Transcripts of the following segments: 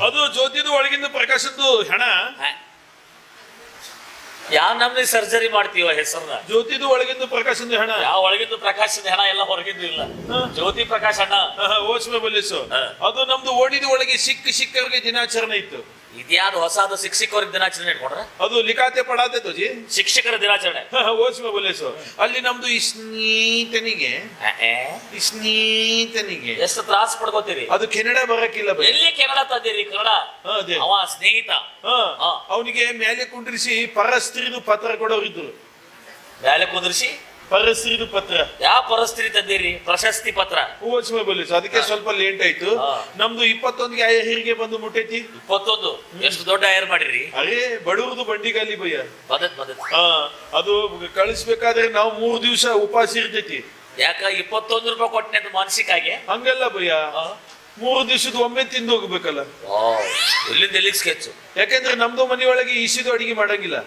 ಅದು ಜ್ಯೋತಿದು ಒಳಗಿಂದ ಪ್ರಕಾಶದ್ದು ಹೆಣ. ಯಾವ ನಮ್ನಿ ಸರ್ಜರಿ ಮಾಡ್ತೀವ ಹೆಸರನ್ನ? ಜ್ಯೋತಿದು ಒಳಗಿಂದ ಪ್ರಕಾಶದ್ದು ಹೆಣ. ಯಾವ ಒಳಗಿಂದ ಪ್ರಕಾಶದ ಹೆಣ ಎಲ್ಲ ಹೊರಗಿಂದು ಇಲ್ಲ. ಜ್ಯೋತಿ ಪ್ರಕಾಶ್ ಅಣ್ಣ ಓಸ್ಮೆ ಬಲ್ಲಿಸು. ಅದು ನಮ್ದು ಓಡಿದ ಒಳಗೆ ಸಿಕ್ಕವರಿಗೆ ದಿನಾಚರಣೆ ಇತ್ತು. ಇದ್ಯಾವ್ದು ಹೊಸದು ಶಿಕ್ಷಕರ ದಿನಾಚರಣೆ ಇಟ್ಕೊಂಡ್ರ? ಅದು ಲಿಖಾತೆ ಪಡಾತೆ ತೋಜಿ ಶಿಕ್ಷಕರ ದಿನಾಚರಣೆ. ಓಸ್ಮೆ ಬಲ್ಲಿಸು. ಅಲ್ಲಿ ನಮ್ದು ಸ್ನೇಹಿತನಿಗೆ ಎಷ್ಟು ತ್ರಾಸ ಪಡ್ಕೋತೀರಿ? ಅದು ಕೆನಡಾ ಬರಕಿಲ್ಲ. ಎಲ್ಲಿ ಕೆನಡಾ ತಂದಿರಿ? ಕನ್ನಡ. ಅವ ಸ್ನೇಹಿತ. ಅವನಿಗೆ ಮೇಲೆ ಕುಂಡ್ರಿಸಿ ಪರಸ್ತ್ರೀದು ಪತ್ರ ಕೊಡೋರಿದ್ರು. ಮೇಲೆ ಕುಂದ್ರಿಸಿ ಪರಸ್ತ್ರೀದು ಪತ್ರ. ಯಾವ ಪರಸ್ತ್ರೀ ತಂದಿರಿ? ಪ್ರಶಸ್ತಿ ಪತ್ರ. ಓಸ್ಮೆ ಬಲ್ಲಿಸು. ಅದಕ್ಕೆ ಸ್ವಲ್ಪ ಲೇಟ್ ಆಯ್ತು. ನಮ್ದು 21ಗೆ ಹಿರಿಗೆ ಬಂದು ಮುಟ್ಟೈತಿ. 21 ಎಷ್ಟು ದೊಡ್ಡ ಏರ್ ಮಾಡಿರಿ? ಅರೇ ಬಡವ್ರದು ಬಂಡಿಗಾಲಿ ಭಯ್ಯ. ಬದತ್ ಅದು ಕಳಿಸ್ಬೇಕಾದ್ರೆ ನಾವು 3 ದಿವಸ ಉಪವಾಸ ಇರ್ತೈತಿ. ಯಾಕ 21 ರೂಪಾಯಿ ಕೊಟ್ಟನೆ ಅದು ಮಾನಸಿಕಾಗೆ? ಹಂಗಲ್ಲ ಭಯ್ಯ, 3 ದಿವಸದ ಒಮ್ಮೆ ತಿಂದು ಹೋಗ್ಬೇಕಲ್ಲ. ಎಲ್ಲಿಂದ ಎಲ್ಲಿಗೆ ಸ್ಕೆಚ್? ಯಾಕಂದ್ರೆ ನಮ್ದು ಮನೆಯೊಳಗೆ ಇಸಿದು ಅಡಿಗೆ ಮಾಡಂಗಿಲ್ಲ.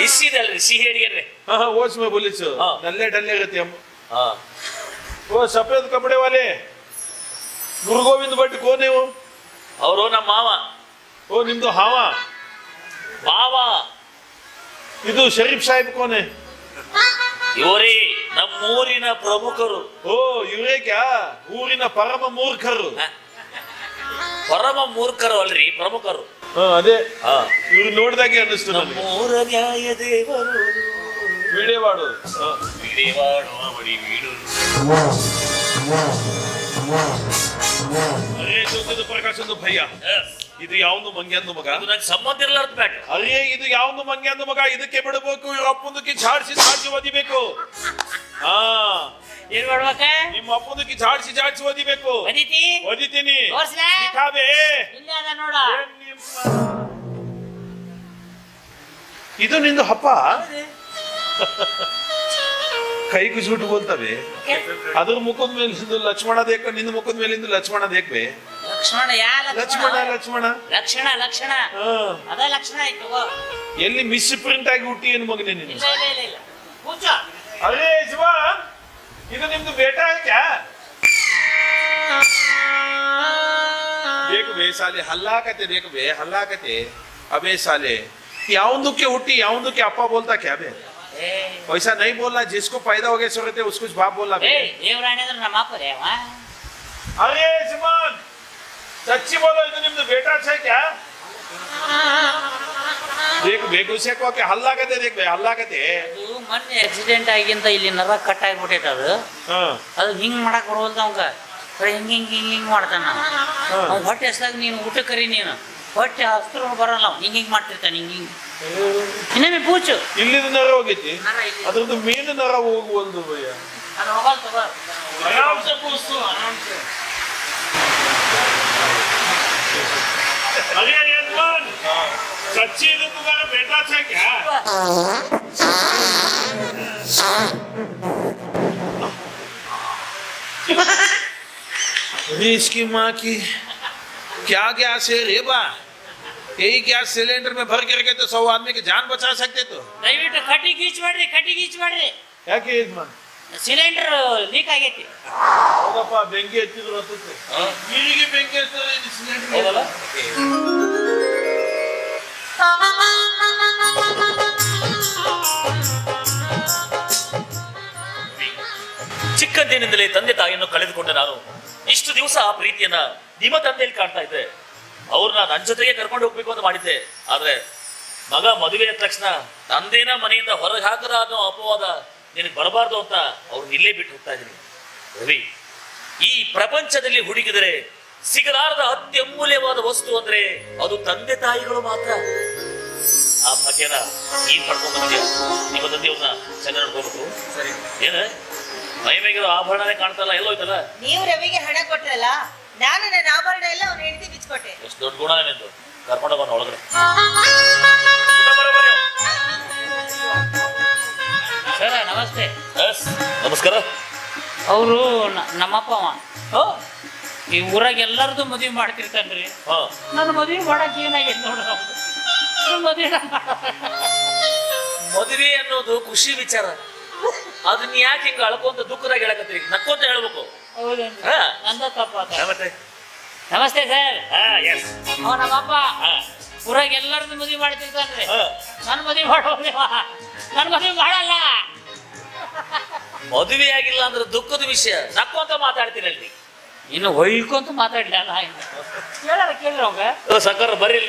ಇಸಿದಲ್ರಿ, ಸಿಹಿ ಅಡಿಗೆ. ಓಸ್ಮೆ ಬೊಲಿಸು. ನಲ್ಲೆ ಡಲ್ಲೆ ಇರುತ್ತೆ ಅಮ್ಮ. ಓ ಸಫೇದ್ ಕಪಡೆ ವಾಲೆ ಗುರು ಗೋವಿಂದ ಭಟ್ ಕೋನೇವು? ಅವರು ನಮ್ಮ ಮಾವ. ಓ ನಿಮ್ದು ಹಾವ ಮಾವ. ಇದು ಶರೀಫ್ ಸಾಹೇಬ್ ಕೋನೆ? ಇವರೇ ನಮ್ಮೂರಿನ ಪ್ರಮುಖರು. ಓ ಇವರೇ ಕ್ಯಾ ಊರಿನ ಪರಮ ಮೂರ್ಖರು? ಪರಮ ಮೂರ್ಖರು ಅಲ್ರಿ, ಪ್ರಮುಖರು. ಅದೇ ಇವ್ರು ನೋಡ್ದಾಗೆ ಅನ್ನಿಸ್ತು. ನಮ್ಮೂರ ನ್ಯಾಯ ದೇವರು ವಿಡಿಯೋವಾಡು ಪ್ರಕಾಶಂದು ಭಯ್ಯ. ಇದು ಯಾವ್ದು ಮಂಗ್ಯಾಂದು ಮಗ? ಅದು ನಂಗೆ ಸಂಬಂಧ ಇರ್ಲಾರ್ದು ಬ್ಯಾಟ್. ಅರೇ ಇದು ಯಾವ್ದು ಮಂಗ್ಯಾಂದು ಮಗ? ಇದಕ್ಕೆ ಬಿಡಬೇಕು. ಇವ್ರ ಅಪ್ಪಂದಕ್ಕೆ ಝಾಡ್ಸಿ ಓದಿಬೇಕು. ಏನ್ ಮಾಡ್ಬೇಕ? ನಿಮ್ಮ ಅಪ್ಪಂದಕ್ಕೆ ಝಾಡ್ಸಿ ಓದಿಬೇಕು. ಓದಿತೀನಿ. ಇದು ನಿಂದು ಹಪ್ಪ ಕೈ ಕುಸ್ಬಿಟ್ಟು ಬೋಲ್ತವೆ. ಅದ್ರ ಮುಖದ ಮೇಲಿಂದು ಲಕ್ಷ್ಮಣ ದೇಕ, ನಿಂದು ಮುಖದ ಮೇಲಿಂದ ಲಕ್ಷ್ಮಣ ದೇಕ್ಬೆ. ಲಕ್ಷಣ ಅದ ಲಕ್ಷಣ ಆಯ್ತು. ಎಲ್ಲಿ ಮಿಸ್ ಪ್ರಿಂಟ್ ಆಗಿ ಹುಟ್ಟಿ ಏನು ಮಗನೇ ನೀನು? ಅರೇ ಶಿವ, ಇದು ನಿಮ್ದು ಬೇಟಾ ಕ್ಯಾ? देख बे साले हल्ला कहते, देख बे हल्ला कहते. अबे साले यावंदुके हुट्टी यावंदुके अप्पा बोलता क्या बे? वैसा नहीं बोलना. जिसको पैदा हो गए सोते उसको बाप बोलना बे. अरे जिमान सच्ची बोलो, ಇದು ನಿಮ್ದು ಬೇಟಾ ಛೇ ಕ್ಯಾ? देख बे गुस्से को के हल्ला कहते, देख बे हल्ला कहते. ಅದು ಮೊನ್ನೆ ಆಕ್ಸಿಡೆಂಟ್ ಆಗಿಂತ ಇಲ್ಲಿ ನರ ಕಟ್ ಆಗಿಬಿಟ್ಟೈತೆ. ಅದು ಹಿಂಗ್ ಮಾಡಕ್ ಬರೋಲ್ದ ಅವಂಗ. ಹಿಂಗ್ ಮಾಡ್ತಾನ. ಅವ್ನು ಹೊಟ್ಟೆ ಹಸ್ದಾಗ ನೀನು ಊಟ ಕರಿ, ನೀನು ಹೊಟ್ಟೆ ಹಸ್ರು ಬರಲ್ಲ. ಹಿಂಗ್ ಮಾಡ್ತಿರ್ತಾನೆ. ಹಿಂಗ್ ಇನ್ನೊಮ್ಮೆ ಪೂಚು ಇಲ್ಲಿದ ನರ ಹೋಗೈತಿ. ಅದ್ರದ್ದು ಮೇಲಿನ ನರ ಹೋಗುವಲ್ದು ಭಯ್ಯ. ಅದು ಹೋಗಲ್ ತಗೋ. ಆರಾಮ್ಸೆ ಪೂಸ್ತು, ಆರಾಮ್ಸೆ. अरे यजमान सच्ची तो तुम्हारा बेटा था क्या? अरे इसकी माँ की क्या गैस है रे बा? यही गैस सिलेंडर में भर करके तो 100 आदमी की जान बचा सकते. तो ದಯವಿಟ್ಟು ಕಟ್ಟಿ ಗೀಚ್ ಮಾಡ್ರಿ. ಯಾಕೆ ಯಜಮಾನ್? ಸಿಲಿಂಡರ್ ಲೀಕ್ ಆಗೈತಿ. ಹೌದಪ್ಪ, ಬೆಂಕಿ ಹಚ್ಚಿದ್ರು ಹತ್ತುತ್ತೆ. ನೀರಿಗೆ ಬೆಂಕಿ ಹಚ್ಚಿದ್ರೆ ಇದು ಸಿಲಿಂಡರ್. ಚಿಕ್ಕಂದಿನಿಂದಲೇ ತಂದೆ ತಾಯಿಯನ್ನು ಕಳೆದುಕೊಂಡ ನಾನು ಇಷ್ಟು ದಿವಸ ಆ ಪ್ರೀತಿಯನ್ನ ನಿಮ್ಮ ತಂದೆಯಲ್ಲಿ ಕಾಣ್ತಾ ಇದ್ದೆ. ಅವ್ರನ್ನ ನನ್ನ ಜೊತೆಗೆ ಕರ್ಕೊಂಡು ಹೋಗ್ಬೇಕು ಅಂತ ಮಾಡಿದ್ದೆ. ಆದ್ರೆ ಮಗ ಮದುವೆ ಆದ ತಕ್ಷಣ ತಂದೆನ ಮನೆಯಿಂದ ಹೊರಗೆ ಹಾಕದ ಅನ್ನೋ ಅಪವಾದ ನಿನಗೆ ಬರಬಾರ್ದು ಅಂತ ಅವ್ರನ್ನ ಇಲ್ಲೇ ಬಿಟ್ಟು ಹೋಗ್ತಾ ಇದ್ದೀನಿ. ರವಿ, ಈ ಪ್ರಪಂಚದಲ್ಲಿ ಹುಡುಕಿದರೆ ಸಿಗಲಾರದ ಅತ್ಯಮೂಲ್ಯವಾದ ವಸ್ತು ಅಂದ್ರೆ ಅದು ತಂದೆ ತಾಯಿಗಳು ಮಾತ್ರ. ಆ ಭಾಗ್ಯನ ನೀನ್ ಪಡ್ಕೊಂಡ್ ಬಂದಿದ್ಯಾ. ನಿಮ್ಮ ತಂದೆಯವ್ರನ್ನ ಚೆನ್ನಾಗಿ ನೋಡ್ಕೋಬೇಕು. ಸರಿ, ಏನ ಮೈ ಮೇಗಿರೋ ಆಭರಣನೇ ಕಾಣ್ತಲ್ಲ, ಎಲ್ಲೋಯ್ತಲ್ಲ? ನೀವು ರವಿಗೆ ಹಣ ಕೊಟ್ರಲ್ಲ, ನಾನು ನನ್ನ ಆಭರಣ ಎಲ್ಲ ಅವ್ನ ಹೆಂಡತಿ ಬಿಚ್ಕೊಟ್ಟೆ. ಎಷ್ಟು ದೊಡ್ಡ ಗುಣ ನಿಂದು. ಕರ್ಕೊಂಡು ಬನ್ನ ಒಳಗಡೆ. ಸರ ನಮಸ್ತೆ. ನಮಸ್ಕಾರ. ಅವರು ನಮ್ಮಪ್ಪ ಅವ. ಈ ಊರಾಗ ಎಲ್ಲರದು ಮದುವೆ ಮಾಡ್ತಿರ್ತಾನ್ರಿ. ನನ್ನ ಮದುವೆ ಮಾಡಕ್ ಏನಾಗೈತೆ ನೋಡ್ರ. ಮದುವೆ ಅನ್ನೋದು ಖುಷಿ ವಿಚಾರ. ಅದನ್ನ ಯಾಕೆ ಹಿಂಗ ಅಳ್ಕೊಂತ ದುಃಖದಾಗ ಹೇಳಕತ್ತೀರಿ? ನಕ್ಕೊಂತ ಹೇಳ್ಬೇಕು. ಹೌದೇನ್ರಿ? ನಂದ ತಪ್ಪ. ಮತ್ತೆ ನಮಸ್ತೆ ಸರ್. ಎಸ್. ಅವ ನಮ್ಮಪ್ಪ ಊರಾಗ ಎಲ್ಲರದ್ದು ಮದುವೆ ಮಾಡ್ತಿರ್ತಾನ್ರಿ. ನನ್ನ ಮದುವೆ ಮಾಡೋದಿಲ್ಲ, ನನ್ನ ಮದುವೆ ಮಾಡಲ್ಲ. ಮದುವೆ ಆಗಿಲ್ಲ ಅಂದ್ರೆ ದುಃಖದ ವಿಷಯ ನಕ್ಕೊಂತ ಮಾತಾಡ್ತೀರಲ್ರಿ. ಇನ್ನು ಹೊಯ್ಕೊಂತ ಮಾತಾಡ್ಲಿಲ್ಲ. ಕೇಳಾರ ಕೇಳ್ರಿ ಅವಂಗ. ಸಕ್ಕರ್ ಬರ್ರಿ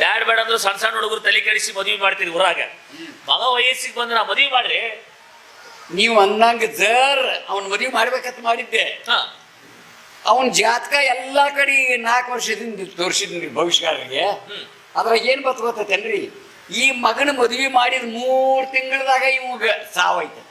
ಬ್ಯಾಡ್ ಬೇಡ ಅಂದ್ರೆ ಸಣ್ಣ ಸಣ್ಣ ಹುಡುಗರು ತಲೆ ಕೆಡಿಸಿ ಮದುವೆ ಮಾಡ್ತೀರಿ ಊರಾಗ. ಮಗ ವಯಸ್ಸಿಗೆ ಬಂದ್ರೆ ನಾ ಮದುವೆ ಮಾಡ್ರಿ. ನೀವು ಅನ್ನಂಗ ಜರ್ ಅವನ್ ಮದುವೆ ಮಾಡ್ಬೇಕಂತ ಮಾಡಿದ್ದೆ. ಅವನ್ ಜಾತಕ ಎಲ್ಲಾ ಕಡೆ 4 ವರ್ಷದಿಂದ ತೋರಿಸಿದ್ರಿ ಭವಿಷ್ಯಕಾರರಿಗೆ. ಅದ್ರಾಗ ಏನ್ ಬತ್ ಗೊತ್ತೇನ್ರಿ, ಈ ಮಗನ ಮದುವೆ ಮಾಡಿದ 3 ತಿಂಗಳದಾಗ ಇವಾಗ ಸಾವೈತೆ.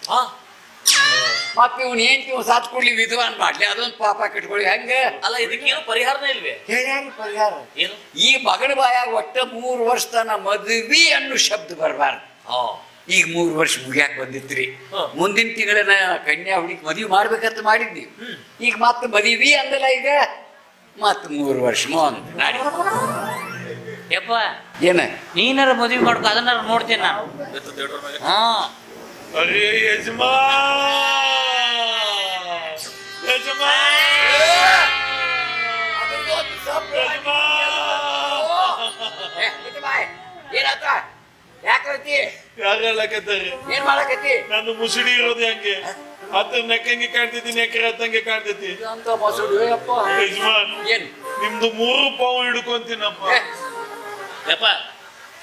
ಮತ್ತೆ ಇವನ್ ಏನ್ ಸಾತ್ ಕೊಡ್ಲಿ ವಿಧವಾನ್ ಮಾಡ್ಲಿ, ಅದೊಂದು ಪಾಪ ಕಟ್ಕೊಳ್ಳಿ. ಹಂಗ ಅಲ್ಲ, ಇದಕ್ಕೇನು ಪರಿಹಾರನೇ ಇಲ್ವೇ? ಹೇಳ್ಯಾರಿ ಪರಿಹಾರ. ಏನು? ಈ ಮಗನ ಬಾಯಾಗ ಒಟ್ಟ 3 ವರ್ಷ ತನ ಮದುವೆ ಅನ್ನೋ ಶಬ್ದ ಬರಬಾರ್ದು. ಈಗ 3 ವರ್ಷ ಮುಗಿಯಾಕ ಬಂದಿತ್ರಿ. ಮುಂದಿನ ತಿಂಗಳನ್ನ ಕನ್ಯಾ ಹುಡುಗಿ ಮದುವೆ ಮಾಡ್ಬೇಕಂತ ಮಾಡಿದ್ವಿ. ಈಗ ಮತ್ತೆ ಮದುವೆ ಅಂದಲ್ಲ, ಈಗ ಮತ್ 3 ವರ್ಷ ನಾಡಿ. ಯಪ್ಪ ಏನ ನೀನಾರ ಮದುವೆ ಮಾಡ್ಕೊ, ಅದನ್ನಾರ ನೋಡ್ತೀನಿ ನಾನು. ಹಾ अरे यजमान यजमान ಏನಾತ? ಯಾಕತಿ? ಯಾಕಲ್ಲಕತ್ತಾರೆ? ಏನ್ ಮಾಡಕತ್ತಿ? ನಾನು ಮುಸುಡಿ ಇರೋದು ಹಂಗೆ, ಹತ್ತ ನೆಕ್ಕಂಗೆ ಕಾಣ್ತೈತಿ, ನೆಕ್ಕರ ಹತ್ತಂಗೆ ಕಾಣ್ತೈತಿ. ಅಂತ ಮಸೂಡು ಅಪ್ಪ. ಯಜಮಾನ್, ಏನ್ ನಿಮ್ದು 3 ಪಾವು ಹಿಡ್ಕೊಂತೀನಪ್ಪ. ಯಪ್ಪ,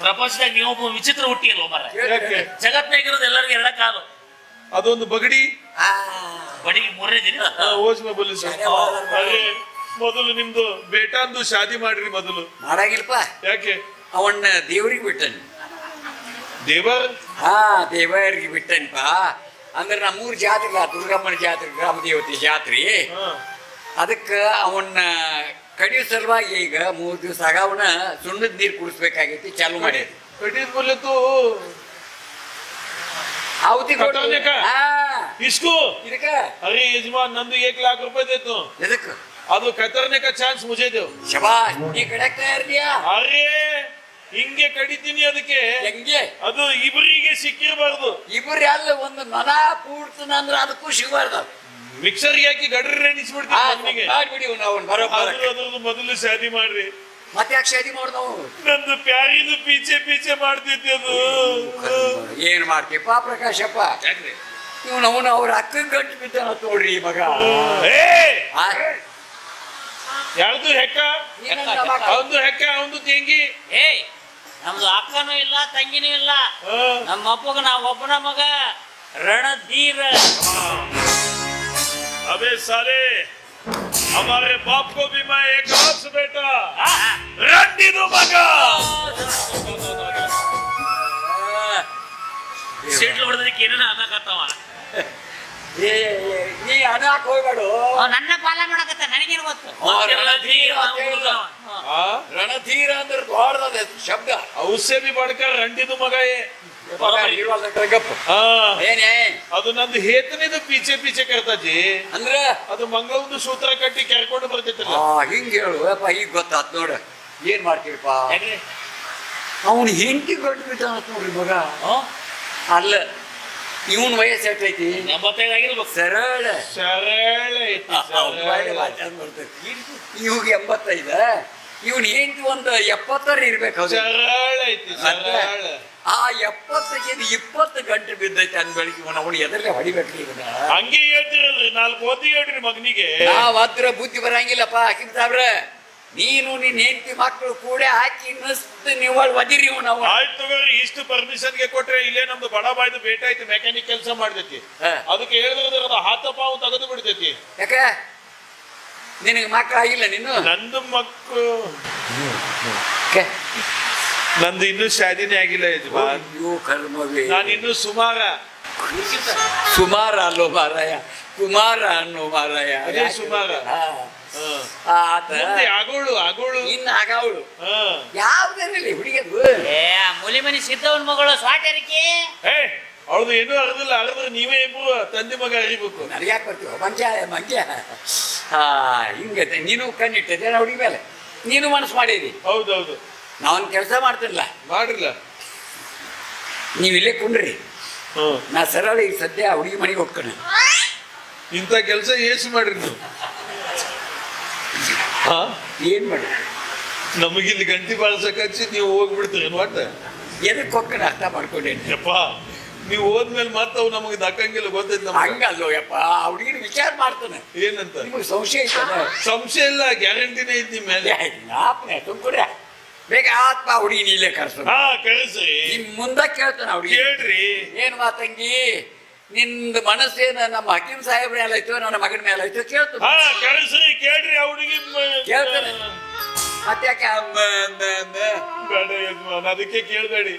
ಪ್ರಪಂಚದಾಗ ನೀವೊಬ್ಬ ವಿಚಿತ್ರ ಹುಟ್ಟಿ ಅಲ್ವ ಮರ. ಯಾಕೆ? ಜಗತ್ನಾಗಿರೋದು ಎಲ್ಲರಿಗೂ 2 ಕಾಲು. ಅದೊಂದು ಬಗಡಿ ಬಡಿಗೆ 3ನೇ ದಿನ. ಓಜ್ಮ ಬಲಿಸ. ಅರೆ, ಮೊದಲು ನಿಮ್ದು ಬೇಟಾಂದು ಶಾದಿ ಮಾಡ್ರಿ ಮೊದಲು. ಮಾಡಾಗಿಲ್ಪ. ಯಾಕೆ? ಅವನ್ನ ದೇವ್ರಿಗೆ ಬಿಟ್ಟನ್. ದೇವರ್? ದೇವರಿಗೆ ಬಿಟ್ಟನ್ಪ. ಅಂದ್ರೆ ನಮ್ಮೂರ್ ಜಾತ್ರೆ, ದುರ್ಗಮ್ಮನ ಜಾತ್ರೆ, ಗ್ರಾಮ ದೇವತೆ ಜಾತ್ರೆ. ಅದಕ್ಕ ಅವನ್ನ ಕಡಿಯೋ ಸಲುವಾಗಿ ಈಗ 3 ದಿವಸ ಆಗ ಅವನ ಸುಣ್ಣದ ನೀರು ಕುಡಿಸ್ಬೇಕಾಗೈತಿ. ಚಾಲು ಮಾಡಿ ಕಡಿದ್ बोले आवती खतरने का? इसको? ಇದಕ್ಕ अरे यजमान, ನಂದು 1 लाख रुपए देतो. ಎದಕ್ಕ? ಅದು ಕತರ್ನೆ का ಚಾನ್ಸ್ मुझे दो. ಶಬಾಷ್, ನೀ ಕಡೆಕ್ತಾ ಇರ್ತೀಯಾ? ಅರೆ, ಹಿಂಗೆ ಕಡಿತೀನಿ. ಅದಕ್ಕೆ ಹೆಂಗೆ? ಅದು ಇಬ್ಬರಿಗೆ ಸಿಕ್ಕಿರಬಾರ್ದು. ಇಬ್ಬರು ಎಲ್ಲ ಒಂದು ನನ ಕೂಡ್ತಾನ ಅಂದ್ರೆ ಅದಕ್ಕೂ ಸಿಗಬಾರ್ದು. ಮಿಕ್ಸರ್ ಹಾಕಿ ಗಡ್ರಿ ಎಣಿಸ್ಬಿಡ್ತೀನಿ. ಮಾಡ್ಬಿಡಿ ಅವನ್ ಬರೋಬ್ಬರ. ಅದ್ರದ್ದು ಮೊದಲು ಶಾದಿ ಮಾಡ್ರಿ. ಮತ್ತೆ ಯಾಕೆ ಶಾದಿ ಮಾಡ್ದವು? ನಂದು ಪ್ಯಾರಿದು ಪೀಚೆ ಮಾಡ್ತೈತಿ ಅದು. ಏನ್ ಮಾಡ್ತೀಪ್ಪ ಪ್ರಕಾಶಪ್ಪ? ಇವನು ಅವನು ಅವ್ರ ಅಕ್ಕಂಗ್ ಗಂಟು ಬಿದ್ದಾನ ತೋಡ್ರಿ ಮಗ. ಯಾರ್ದು ಹೆಕ್ಕ? ಅವಂದು ಹೆಕ್ಕ, ಅವಂದು ತೆಂಗಿ. ಏಯ್, ನಮ್ದು ಅಕ್ಕನೂ ಇಲ್ಲ, ತಂಗಿನೂ ಇಲ್ಲ. ನಮ್ಮ ಅಪ್ಪಗ ನಾವು ಒಬ್ಬನ ಮಗ, ರಣಧೀರ. अबे साले, हमारे बाप को भी मैं एक हाथ बेटा रणदीदो मगा. ಸೀಟ್ಲು ಹೊಡೆದಕ್ಕೆ ಏನೇನ ಅನ್ನಕತ್ತವ. ನೀ ಅನ್ನಕ್ ಹೋಗ್ಬೇಡು. ನನ್ನ ಪಾಲ ಮಾಡಕತ್ತ, ನನಗೇನು ಗೊತ್ತು? ರಣಧೀರ ಅಂದ್ರೆ ದೊಡ್ಡದ ಶಬ್ದ. उससे भी बढ़कर रणदीदो मगा ये. ಏನೇ ಅದು ನಂದು ಹೇತನಿದು ಪೀಚೆ ಕರ್ತತಿ. ಅಂದ್ರ ಅದು ಮಂಗಲದ ಸೂತ್ರ ಕಟ್ಟಿ ಕೆರ್ಕೊಂಡು ಬರ್ತೈತಲ್ಲ. ಹಿಂಗ ಹೇಳು ಅಪ್ಪ. ಈಗ ಗೊತ್ತಾತ್ ನೋಡ. ಏನ್ ಮಾಡ್ತೀರಪ್ಪ? ಅವನ್ ಹೆಂಡತಿ ಗಂಟು ಬಿದ್ದಾನ ನೋಡ್ರಿ ಮಗ. ಅಲ್ಲ, ಇವನ್ ವಯಸ್ಸು ಎಷ್ಟೈತಿ? 85 ಆಗಿರ್ಬೇಕು. ಸರಳ ಇವಾಗ 85. ಇವನ್ ಹೆಂಡತಿ ಒಂದು 70 ಇರ್ಬೇಕು. ಸರಳ ಐತಿ. ಆ 70ಕ್ಕೆ 20 ಗಂಟೆ ಬಿದ್ದೈತಿ ಅಂದ್ ಬೆಳಿಗ್ಗೆ ಅವನು ಎದರಲ್ಲೇ ಹೊಡಿಬೇಕ್ರಿ ಇವನ. ಹಂಗೆ ಹೇಳ್ತಿರಲ್ರಿ, 4 ಓದಿ ಹೇಳ್ರಿ ಮಗನಿಗೆ. ನಾವ್ ಅದ್ರ ಬುದ್ಧಿ ಬರಂಗಿಲ್ಲಪ್ಪ. ಹಾಕಿಮ್ ಸಾಬ್ರ, ನೀನು ನಿನ್ ಹೆಂಡತಿ ಮಕ್ಕಳು ಕೂಡ ಹಾಕಿ ನಸ್ತ್ ನೀವು ಒದಿರಿ ನಾವು. ಆಯ್ತು ತಗೋರಿ, ಇಷ್ಟು ಪರ್ಮಿಷನ್ಗೆ ಕೊಟ್ರೆ ಇಲ್ಲೇ ನಮ್ದು ಬಡ ಬಾಯ್ದು ಬೇಟ ಐತಿ, ಮೆಕ್ಯಾನಿಕ್ ಕೆಲಸ ಮಾಡ್ತೈತಿ. ಅದಕ್ಕೆ ಹೇಳಿದ್ರೆ ಹಾತ ಪಾವು ತೆಗೆದು ಬಿಡ್ತೈತಿ. ಯಾಕ ನಿನಗೆ ಮಕ್ಕಳು ಆಗಿಲ್ಲ? ನೀನು ನಂದು ಮಕ್ಕಳು ನಂದು ಇನ್ನೂ ಶಾದಿನೇ ಆಗಿಲ್ಲ ಯಜಮಾನ್. ನಾನು ಇನ್ನೂ ಸುಮಾರ ಅಲ್ಲೋ ಮಾರಾಯ, ಕುಮಾರ ಅನ್ನೋ ಮಾರಾಯ. ಅದೇ ಸುಮಾರ. ಆಗೋಳು ಇನ್ನು ಆಗವಳು ಯಾವ್ದೇನಿಲ್ಲ ಹುಡುಗಿಯದು. ಮುಲಿ ಮನಿ ಸಿದ್ದವನ್ ಮಗಳು ಸ್ವಾಟರಿಕೆ. ಅವಳದು ಏನೂ ಅರ್ದಿಲ್ಲ. ಅರ್ದ್ರೆ ನೀವೇ ಇಬ್ರು ತಂದೆ ಮಗ ಅರಿಬೇಕು. ನನಗೆ ಯಾಕೆ ಬರ್ತೀವ ಮಂಗ್ಯ? ಹಿಂಗ ನೀನು ಕಣ್ಣಿಟ್ಟಿದ್ದೆ ಹುಡುಗಿ ಮೇಲೆ. ನೀನು ಮನಸ್ಸು ಮಾಡಿದಿ. ಹೌದೌದು. ನಾವೊಂದು ಕೆಲಸ ಮಾಡ್ತಿಲ್ಲ. ಮಾಡ್ರಿಲ್ಲ, ನೀವು ಇಲ್ಲೇ ಕುಂಡ್ರಿ. ನಾ ಸರಳ ಈಗ ಸದ್ಯ ಹುಡುಗಿ ಮನೆಗೆ ಹೋಗ್ತಾನೆ. ಇಂಥ ಕೆಲಸ ಏಸು ಮಾಡ್ರಿ ನೀವು. ಹಾ ಏನ್ ಮಾಡಿ ನಮಗಿಲ್ಲಿ ಗಂಟಿ ಬಾಳ್ಸಕ್ ಹಚ್ಚಿ ನೀವು ಹೋಗ್ಬಿಡ್ತೀರಿ ಒಟ್ಟ ಎದಕ್ಕೆ ಹೋಗ್ಕೊಂಡು ಅರ್ಥ ಮಾಡ್ಕೊಂಡೇನಿ. ಯಪ್ಪ ನೀವು ಹೋದ್ಮೇಲೆ ಮತ್ತೆ ಅವು ನಮಗೆ ದಕ್ಕಂಗಿಲ್ಲ ಗೊತ್ತೈತಿ ನಮ್ಗೆ. ಹಂಗಲ್ಲೋ ಯಪ್ಪ, ಆ ಹುಡುಗಿನ ವಿಚಾರ ಮಾಡ್ತಾನೆ. ಏನಂತ ನಿಮಗೆ ಸಂಶಯ ಐತಲ್ಲ? ಸಂಶಯ ಇಲ್ಲ, ಗ್ಯಾರಂಟಿನೇ ಐತಿ ನಿಮ್ಮ ಮೇಲೆ. ತುಂಬ್ಕೊಡ್ಯ ಬೇಗ ಆತ್ಮ ಹುಡುಗಿನ ಇಲ್ಲೇ ಕರ್ಸು. ಹಾ ಕಳಿಸ್ರಿ. ನಿಮ್ ಮುಂದೆ ಕೇಳ್ತಾನ ಹುಡುಗಿ. ಕೇಳ್ರಿ. ಏನ್ ಮಾತಂಗಿ, ನಿಂದ ಮನಸ್ಸೇನ ನಮ್ಮ ಹಕೀಂ ಸಾಹೇಬ್ರ ಮೇಲೆ ಆಯ್ತು, ನನ್ನ ಮಗನ ಮೇಲೆ ಆಯ್ತು ಕೇಳ್ತಾನೆ. ಹಾ ಕಳಿಸ್ರಿ, ಕೇಳ್ರಿ. ಆ ಹುಡುಗಿ ಕೇಳ್ತಾನೆ. ಮತ್ತೆ ಯಾಕೆ ಬೇಡ ಯಜಮಾನ್, ಅದಕ್ಕೆ ಕೇಳ್ಬೇಡಿ.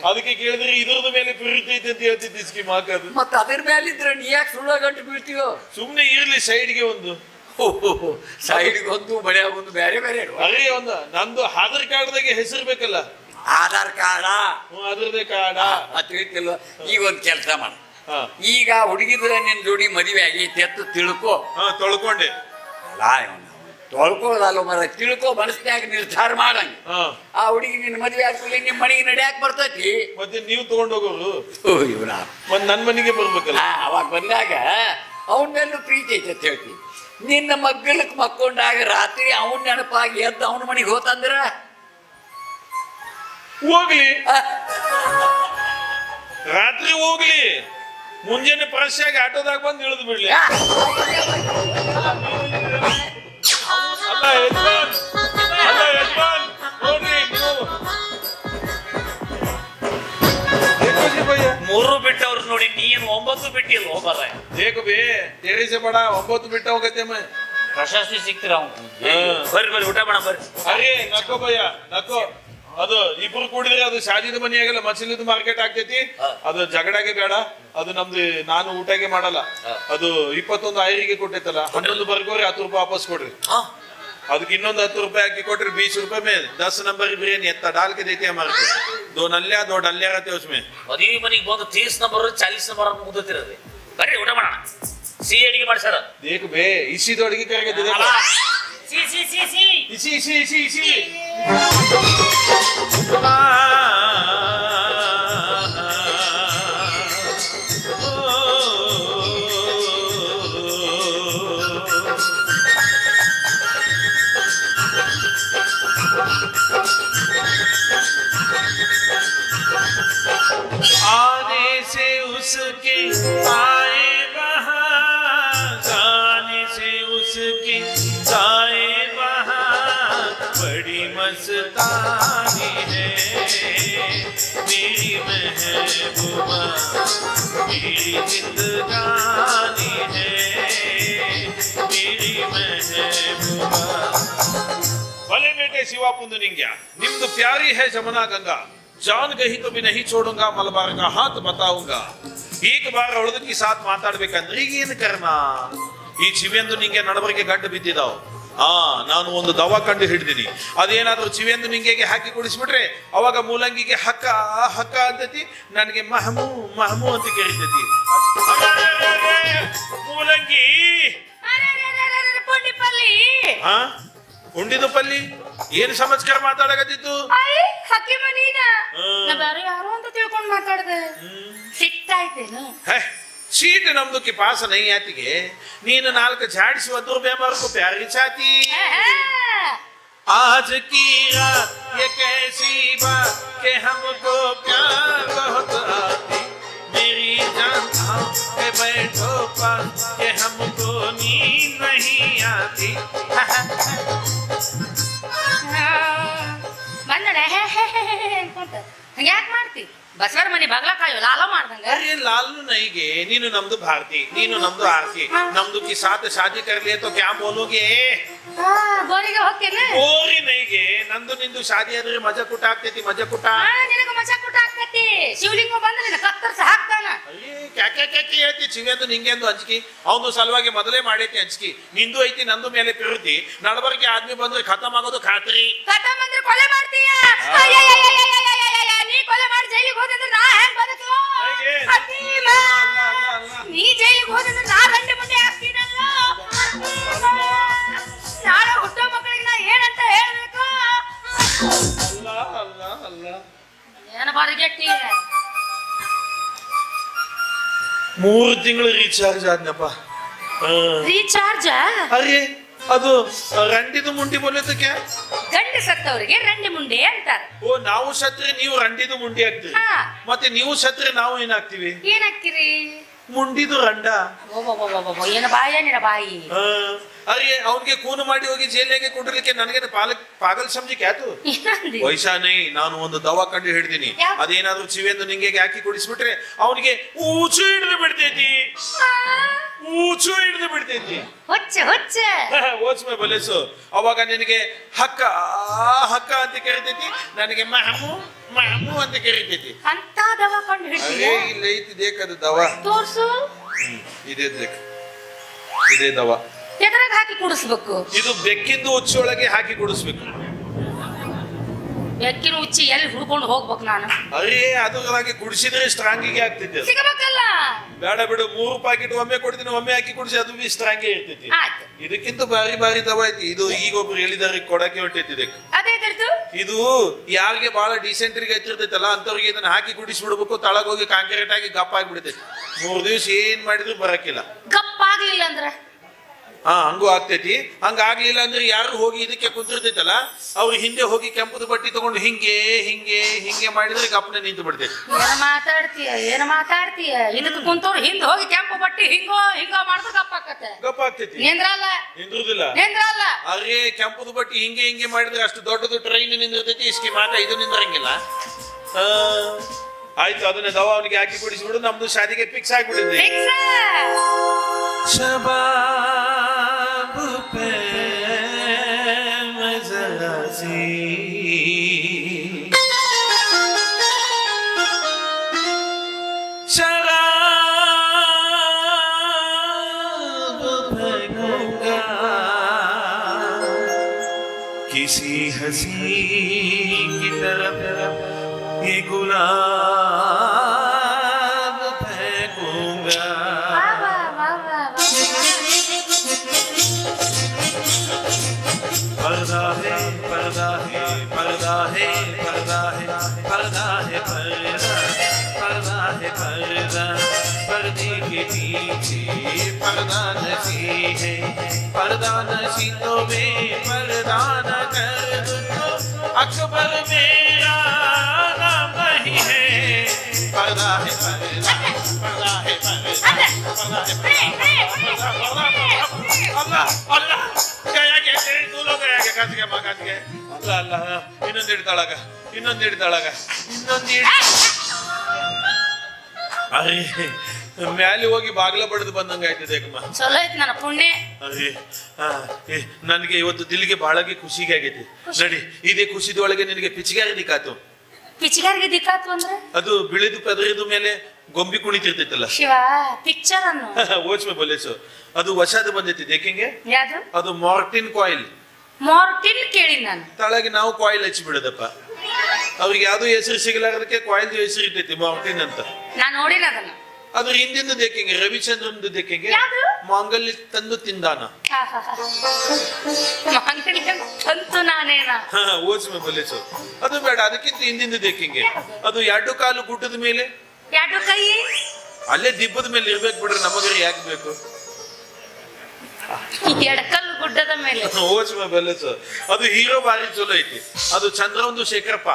ಅದಕ್ಕೆ ಕೇಳಿದ್ರೆ ಇದ್ರದ ಮೇಲೆ ಪ್ರೀತಿ ಐತೆ ಅಂತ ಹೇಳ್ತಿದ್ದಿ ಸ್ಕೀಮ್ ಹಾಕೋದು. ಮತ್ತೆ ಅದ್ರ ಮೇಲಿದ್ರೆ ನೀ ಯಾಕೆ ಸುಳ್ಳ ಗಂಟು ಬೀಳ್ತೀವೋ? ಸುಮ್ನೆ ಇರ್ಲಿ ಸೈಡ್ಗೆ ಒಂದು ಸೈಡ್ಗೆ ಒಂದು ಬಳೆ ಒಂದು ಬೇರೆ ಬೇರೆ ಅರೇ ಒಂದು ನಂದು ಆಧಾರ್ ಕಾರ್ಡ್ದಾಗೆ ಹೆಸರು ಬೇಕಲ್ಲ. ಆಧಾರ್ ಕಾರ್ಡ ಅದ್ರದೇ ಕಾರ್ಡ ತಿಳಿತಿಲ್ವ? ಈಗ ಒಂದ್ ಕೆಲಸ ಮಾಡ, ಹಾ ಈಗ ಹುಡುಗಿದ್ರ ನಿನ್ ಜೋಡಿ ಮದುವೆ ಆಗೈತಿ ಅಂತ ತಿಳ್ಕೊ. ಹಾ ತೊಳ್ಕೊಂಡೆ. ತೊಳ್ಕೊಳ್ಳೋದಲ್ಲ ಮರ, ತಿಳ್ಕೊ, ಮನಸ್ನ್ಯಾಗ ನಿರ್ಧಾರ ಮಾಡಂಗ. ಹಾ ಆ ಹುಡುಗಿ ನಿನ್ ಮದುವೆ ಆಗ್ಕೊಳ್ಳಿ, ನಿಮ್ ಮನೆಗೆ ನಡ್ಯಾಕ್ ಬರ್ತೈತಿ. ಮತ್ತೆ ನೀವು ತಗೊಂಡೋಗೋರು ಇವನ ಒಂದ್ ನನ್ ಮನೆಗೆ ಬರ್ಬೇಕಲ್ಲ. ಅವಾಗ ಬಂದಾಗ ಅವನ ಮೇಲೂ ಪ್ರೀತಿ ಐತೆ ಅಂತ ಹೇಳ್ತಿ. ನಿನ್ನ ಮಗ್ಗಲಕ್ ಮಕ್ಕೊಂಡಾಗ ರಾತ್ರಿ ಅವನ್ ನೆನಪಾಗಿ ಎದ್ದು ಅವನ ಮನೆಗೆ ಹೋತಂದ್ರ ಹೋಗ್ಲಿ, ರಾತ್ರಿ ಹೋಗ್ಲಿ, ಮುಂಜಾನೆ ಫ್ರೆಶ್ ಆಗಿ ಆಟೋದಾಗ ಬಂದು ಇಳಿದು ಬಿಡ್ಲಿ. ಅಲ್ಲ ಯಜಮಾನ್, ಅಲ್ಲ ಯಜಮಾನ್, ನೋಡ್ರಿ ನೀವು 3 ಬಿಟ್ಟವ್ರು ನೋಡಿ, ನೀನು 9 ಬಿಟ್ಟಿಲ್ಲ ಹೋಗಲ್ಲ. ದೇಕು ಬೇ ತೆರಿಸೆ ಬೇಡ, 9 ಬಿಟ್ಟ ಹೋಗತ್ತೆ ಮೈ. ಪ್ರಶಸ್ತಿ ಸಿಕ್ತಿರ ಅವ್ನು. ಬರ್ರಿ ಬರ್ರಿ, ಊಟ ಮಾಡ ಬರ್ರಿ. ಅರೇ ನಕ್ಕೋ ಭಯ್ಯ ನಕ್ಕೋ. ಅದು ಇಬ್ರು ಕೂಡಿದ್ರೆ ಅದು ಶಾದಿದ ಮನೆಯಾಗಲ್ಲ, ಮಸಲಿದ ಮಾರ್ಕೆಟ್ ಆಗ್ತೈತಿ. ಅದು ಜಗಡಾಗೆ ಬೇಡ, ಅದು ನಮ್ದು ನಾನು ಊಟಗೆ ಮಾಡಲ್ಲ. ಅದು 21 ಆಯರಿಗೆ ಕೊಟ್ಟೈತಲ್ಲ, 11 ಬರ್ಗೋರಿ 10 ರೂಪಾಯಿ ವಾಪಸ್ ಕೊಡ್ರಿ. ಅದಕ್ಕೆ ಇನ್ನೊಂದು 10 ರೂಪಾಯಿ ಹಾಕಿ ಕೊಟ್ರೆ 20 रुपए में 10 नंबर की बिरयानी इतना डाल के देते हैं हमारे को. 2 नल्लिया 2 डल्लिया रहते हैं उसमें. ಮದುವೆ ಮನೆಗೆ ಬಂದು 30 ನಂಬರ್ 40 ನಂಬರ್ ಮುಗ್ದತಿರೋದು. ಬರ್ರಿ ಊಟ ಮಾಡೋಣ. ಸಿಹಿ ಅಡಿಗೆ ಮಾಡ್ಸಾರ. देख बे इसी दौड़ की करके दे देता. ಸಿ ಸಿ ಸಿ ಸಿ इसी आने से उसके आए बहार, गाने से उसके गाए बहार, बड़ी मस्तानी है मेरी महबूबा, मेरी जिंदगानी है मेरी महबूबा. भले बेटे शिवा पुंदनिंग्या, निम्द प्यारी है जमुना गंगा, जान गही तो भी नहीं छोड़ूंगा, मलबार का हाथ बताऊंगा. एक बार ಅವಳದಕ್ಕೆ ಸಾಥ್ ಮಾತಾಡ್ಬೇಕಂದ್ರೆ ಈಗ ಏನು ಕರ್ಮ? ಈ ಚಿವೆಂದು ನಿಂಗೆ ನಡಬರಿಗೆ ಗಂಟು ಬಿದ್ದಿದಾವ್. ನಾನು ಒಂದು ದವಾ ಕಂಡು ಹಿಡಿದೀನಿ. ಅದೇನಾದ್ರೂ ಚಿವೆಂದು ನಿಂಗೆಗೆ ಹಾಕಿ ಕುಡಿಸ್ಬಿಟ್ರೆ ಅವಾಗ ಮೂಲಂಗಿಗೆ ಹಕ್ಕ ಹಕ್ಕ ಅಂತತಿ, ನನಗೆ ಮಹಮೂ ಮಹಮೂ ಅಂತ ಕೇಳಿತೈತಿ. ಮೂಲಂಗಿ ಹಾ ಉಂಡಿದು ಪಲ್ಲಿ ಏನ್ ಸಮಸ್ಕಾರ ಮಾತಾಡಕತ್ತಿತ್ತು? ಹಕ್ಕಿಮ ನೀನ ನಾ ಬೇರೆ ಯಾರು ಅಂತ ತಿಳ್ಕೊಂಡ್ ಮಾತಾಡ್ದೆ. ಸಿಟ್ಟಾಯ್ತೇನು? सीट नम्दू के पास नहीं आती है. नीन नाल्क झाड़ी से 2 रुपया मार को प्यारी चाहती. आज की रात ये कैसी बात के हमको प्यार बहुत आती, मेरी जान आओ के बैठो पास के हमको नींद नहीं आती. ಬಂದಡೆ ಅನ್ಕೊಂತ ಹಂಗ್ಯಾಕ್ ಮಾಡ್ತಿ? ಬಸವರ ಮನೆ ಬಗ್ಲ ಕಾಯೋ ಲಾಲ ಮಾಡ್ದಂಗ. अरे लालू नहीं गे, नीनु नम्दू भारती, नीनु नम्दू आरती. नम्दू के साथ शादी कर लिए तो क्या बोलोगे? ಬೋರಿಗೆ ಹೋಗ್ತೇನೆ. ಬೋರಿ नहीं गे, ನಂದು ನಿಂದು ಶಾದಿ ಆದ್ರೆ ಮಜಾ ಕುಟ ಆಗ್ತೈತಿ, ಮಜಾ ಕುಟ. ನಿನಗ ಮಜಾ ಕುಟ ಆಗ್ತೈತಿ. ಶಿವಲಿಂಗ ಬಂದ್ರೆ ನಿನ್ನ ಕತ್ತರ್ಸ ಹಾಕ್ತಾನ. ಕ್ಯಾಕೆ ಹೇಳ್ತಿ ಚಿವೆಂದು ನಿಂಗೆಂದು ಅಂಜಿಕೆ. ಅವನು ಸಲುವಾಗಿ ಮೊದಲೇ ಮಾಡೈತಿ ಅಂಜಿಕೆ. ನಿಂದು ಐತಿ ನಂದು ಮೇಲೆ ಪ್ರೀತಿ. ನಡಬರ್ಗೆ ಆದ್ಮಿ ಬಂದ್ರೆ ಖತಮ್ ಆಗೋದು ಖಾತ್ರಿ. ಖತಮ್ ಅಂದ್ರೆ ಕೊಲೆ ಮಾಡ್ತೀಯ. ನೀ ಕೊಲೆ ಮಾಡಿ ಜೈಲಿಗೆ ಹೋದಂದ್ರೆ ನಾ ಹೆಂಗ್ ಬದುಕು? ನೀ ಜೈಲಿಗೆ ಹೋದಂದ್ರೆ ನಾ ಗಂಡ ಮುಂದೆ ಆಗ್ತೀನಲ್ಲ. ನಾಳೆ ಹುಟ್ಟೋ ಮಕ್ಕಳಿಗೆ ನಾ ಏನಂತ ಹೇಳ್ಬೇಕು? ಅಲ್ಲ ಏನ ಬಾರಿಗೆಟ್ಟಿ? 3 ತಿಂಗಳು ರೀಚಾರ್ಜ್ ಆದ್ನಪ್ಪ. ರೀಚಾರ್ಜ್? ಅರೆ ಅದು ರಂಡಿದು ಮುಂಡಿ ಬೋಲೋದಕ್ಕೆ ಗಂಡ ಸತ್ತವರಿಗೆ ರಂಡಿ ಮುಂಡೆ ಅಂತಾರ. ಓ ನಾವು ಸತ್ರೆ ನೀವು ರಂಡಿದು ಮುಂಡಿ ಹಾಕ್ತೀರಿ, ಹಾ. ಮತ್ತೆ ನೀವು ಸತ್ರೆ ನಾವು ಏನಾಗ್ತೀವಿ? ಏನಾಕ್ಕಿರಿ? ಮುಂಡಿದು ರಂಡ. ಏನ ಬಾಯ ನಿನ ಬಾಯಿ. ಅರೆ ಅವನ್ಗೆ ಕೂನು ಮಾಡಿ ಹೋಗಿ ಜೈಲಿಗೆ ಕುಂಡ್ರಲಿಕ್ಕೆ ನನಗೆ ಪಾಗಲ್ ಸಮಜಿಕೆ ಆಯ್ತು. ಏನಂದಿ? ವೈಶಾನಿ, ನಾನು ಒಂದು ದವಾ ಕಂಡು ಹಿಡ್ದೀನಿ. ಯಾವ್ದು? ಅದೇನಾದ್ರೂ ಚಿವೆಂದು ನಿಂಗೆ ಹಾಕಿ ಕುಡಿಸ್ಬಿಟ್ರೆ ಅವನಿಗೆ ಊಚು ಹಿಡಿದು ಬಿಡ್ತೈತಿ, ಊಚು ಹಿಡಿದು ಬಿಡ್ತೈತಿ. ಹೊಚ್ಚ ಹೊಚ್ಚ ಓಚ್ಮೆ ಬಲೇಸು. ಅವಾಗ ನಿನಗೆ ಹಕ್ಕ ಹಕ್ಕ ಅಂತ ಕರಿತೈತಿ, ನನಗೆ ಮಹಮು ಮಹಮು ಅಂತ ಕರಿತೈತಿ. ಅಂತ ದವಾ ಕಂಡು ಹಿಡ್ತೀಯ? ಅರೇ ಇಲ್ಲ ಐತಿ ದೇಕದು ದವಾ. ತೋರ್ಸು. ಇದೇ ದೇಕ್, ಇದೇ ದವಾ. ಎದ್ರಾಗ ಹಾಕಿ ಕುಡಿಸ್ಬೇಕು? ಇದು ಬೆಕ್ಕಿಂದು ಉಚ್ಚೊಳಗೆ ಹಾಕಿ ಕುಡಿಸ್ಬೇಕು. ಬೆಕ್ಕಿನ ಉಚ್ಚಿ ಎಲ್ಲಿ ಹುಡ್ಕೊಂಡು ಹೋಗ್ಬೇಕು ನಾನು? ಅರೇ ಅದ್ರಾಗೆ ಕುಡಿಸಿದ್ರೆ ಸ್ಟ್ರಾಂಗಿಗೆ ಆಗ್ತೈತಿ ಅದು. ಸಿಗಬೇಕಲ್ಲ. ಬೇಡ ಬಿಡು, 3 ಪ್ಯಾಕೆಟ್ ಒಮ್ಮೆ ಕೊಡ್ತೀನಿ, ಒಮ್ಮೆ ಹಾಕಿ ಕುಡಿಸಿ ಅದು ಬಿ ಸ್ಟ್ರಾಂಗೇ ಇರ್ತೈತಿ. ಆಯ್ತು. ಇದಕ್ಕಿಂತ ಬಾರಿ ಬಾರಿ ದವಾ ಐತಿ. ಇದು ಈಗ ಒಬ್ರು ಹೇಳಿದಾರೆ ಕೊಡಕ್ಕೆ ಹೊಟ್ಟೈತಿ ಇದಕ್ಕೆ. ಅದೇ ಇದ್ರದ್ದು? ಇದು ಯಾರಿಗೆ ಬಹಳ ಡಿಸೆಂಟ್ರಿಗೆ ಹತ್ತಿರ್ತೈತಲ್ಲ ಅಂತವ್ರಿಗೆ ಇದನ್ನ ಹಾಕಿ ಕುಡಿಸ್ಬಿಡ್ಬೇಕು. ತಳಗೋಗಿ ಕಾಂಕ್ರೀಟ್ ಆಗಿ ಗಪ್ಪ ಆಗಿಬಿಡ್ತೈತಿ. 3 ದಿವಸ ಏನ್ ಮಾಡಿದ್ರು ಬರಕಿಲ್ಲ. ಗಪ್ಪಾಗ್ಲಿಲ್ಲ ಅಂದ್ರ? ಹಂಗೂ ಆಗ್ತೈತಿ. ಹಂಗಾಗ್ಲಿಲ್ಲ ಅಂದ್ರೆ ಯಾರು ಹೋಗಿ ಇದಕ್ಕೆ ಕುಂತಿರ್ತೈತಲ್ಲ ಅವ್ರು ಹಿಂದೆ ಹೋಗಿ ಕೆಂಪದ ಬಟ್ಟಿ ತಗೊಂಡು ಹಿಂಗೆ ಹಿಂಗೆ ಹಿಂಗೆ ಮಾಡಿದ್ರೆ ಗಪ್ಪನೆ ನಿಂತು ಬಿಡ್ತೈತಿ. ಏನ ಮಾತಾಡ್ತೀಯ? ಇದಕ್ಕೆ ಕುಂತವ್ರು ಹಿಂದ್ ಹೋಗಿ ಕೆಂಪು ಬಟ್ಟಿ ಹಿಂಗೋ ಹಿಂಗೋ ಮಾಡಿದ್ರೆ ಗಪ್ಪ ಆಕತ್ತೆ. ಗಪ್ಪ ಆಗ್ತೈತಿ. ನಿಂದ್ರಲ್ಲ ನಿಂದ್ರುದಿಲ್ಲ. ನಿಂದ್ರಲ್ಲ. ಅರೇ ಕೆಂಪದ ಬಟ್ಟಿ ಹಿಂಗೆ ಹಿಂಗೆ ಮಾಡಿದ್ರೆ ಅಷ್ಟು ದೊಡ್ಡದು ಟ್ರೈನ್ ನಿಂದಿರ್ತೈತಿ. ಇಸ್ಕಿ ಮಾತ ಇದು ನಿಂದ್ರಂಗಿಲ್ಲ. ಆಯ್ತು, ಅದನ್ನ ದವಾ ಅವನಿಗೆ ಹಾಕಿ ಕುಡಿಸ್ಬಿಡು. ನಮ್ದು ಶಾದಿಗೆ ಫಿಕ್ಸ್ ಆಗ್ಬಿಟ್ಟಿದೆ. ಶಬಾಬ್ ಪೇ ಮಜರಾ ಸಿ शराब फेंकूंगा किसी हसी की तरफ ये गुलाब फेंकूंगा. पर्दा है पर्दा है पर्दा है पर्दा है पर्दा है पर्दा पर्दा है पर्दा. पर्दे के पीछे पर्दा नशी है. पर्दा नशी तो मैं पर्दा न कर दूं तो अकबर मेरा नाम नहीं है. पर्दा है पर्दा पर्दा है पर्दा पर्दा है पर्दा. अल्लाह अल्लाह गया के तू लोग गया के काट के मां काट के. अल्लाह अल्लाह ಇನ್ನೊಂದು ಹಿಡಿತಾಳಾಗ ಇನ್ನೊಂದು ಹಿಡಿತಾಳಾಗ ಇನ್ನೊಂದು ಅರೆ ಮ್ಯಾಲೆ ಹೋಗಿ ಬಾಗ್ಲ ಬಡ್ದು ಬಂದಂಗ ಆಯ್ತದೆ ಅಕ್ಕಮ್ಮ. ಚಲೋ ಐತಿ ನನ್ನ ಪುಣ್ಯ. ಅರೆ ನನಗೆ ಇವತ್ತು ದಿಲ್ಲಿಗೆ ಬಹಳಗೆ ಖುಷಿಗೆ ಆಗೈತಿ. ನಡಿ, ಇದೇ ಖುಷಿದೊಳಗೆ ನಿನಗೆ ಪಿಚ್ಚಿಗಾರಿ ದಿಕ್ಕಾತು. ಪಿಚ್ಚಿಗಾರಿಗೆ ದಿಕ್ಕಾತು ಅಂದ್ರೆ? ಅದು ಬಿಳಿದು ಪದರಿದ ಮೇಲೆ ಗೊಂಬಿ ಕುಣಿತಿರ್ತೈತಲ್ಲ ಶಿವ ಪಿಕ್ಚರ್ ಅನ್ನು ಓಚ್ಮೆ ಬೊಲೇಸು. ಅದು ಹೊಸದು ಬಂದೈತಿ ದೇಕಿಂಗೆ. ಯಾವುದು? ಅದು ಮಾರ್ಟಿನ್ ಕಾಯಿಲ್. ಮಾರ್ಟಿನ್ ಕೇಳಿ ನಾನು. ತಳಗೆ ನಾವು ಕಾಯಿಲ್ ಹಚ್ಚಿ ಬಿಡದಪ್ಪ. ಅವ್ರಿಗೆ ಯಾವ್ದು ಹೆಸರು ಸಿಗಲಾರದಕ್ಕೆ ಕಾಯಿಲ್ ಹೆಸರು ಇರ್ತೈತಿ ಮಾರ್ಟಿನ್ ಅಂತ. ನಾನು ನೋಡಿನ ಅದನ್ನ. ಅದ್ರ ಹಿಂದಿಂದ ದೇಕಿಂಗೆ ರವಿಚಂದ್ರನ್ ದೇಕಿಂಗೆ ಯಾವ್ದು? ಮಾಂಗಲ್ಯ ತಂದು ತಿಂದಾನ. ಅಂತೂ ನಾನೇನ ಓಚ್ಮೆ ಬಲೇಸು. ಅದು ಬೇಡ, ಅದಕ್ಕಿಂತ ಹಿಂದಿಂದ ದೇಕಿಂಗೆ. ಅದು 2 ಕಾಲು ಗುಡ್ಡದ ಮೇಲೆ 2 ಕೈ ಅಲ್ಲೇ ದಿಬ್ಬದ ಮೇಲೆ ಇರ್ಬೇಕು ಬಿಡ್ರಿ, ನಮಗರಿ ಯಾಕೆ ಬೇಕು? ಎಡಕಲ್ಲು ಗುಡ್ಡದ ಮೇಲೆ. ಓಚ್ಮೆ ಬಲೇಸು. ಅದು ಹೀರೋ ಬಾರಿ ಚಲೋ ಐತಿ. ಅದು ಚಂದ್ರವಂದು ಶೇಖರಪ್ಪ.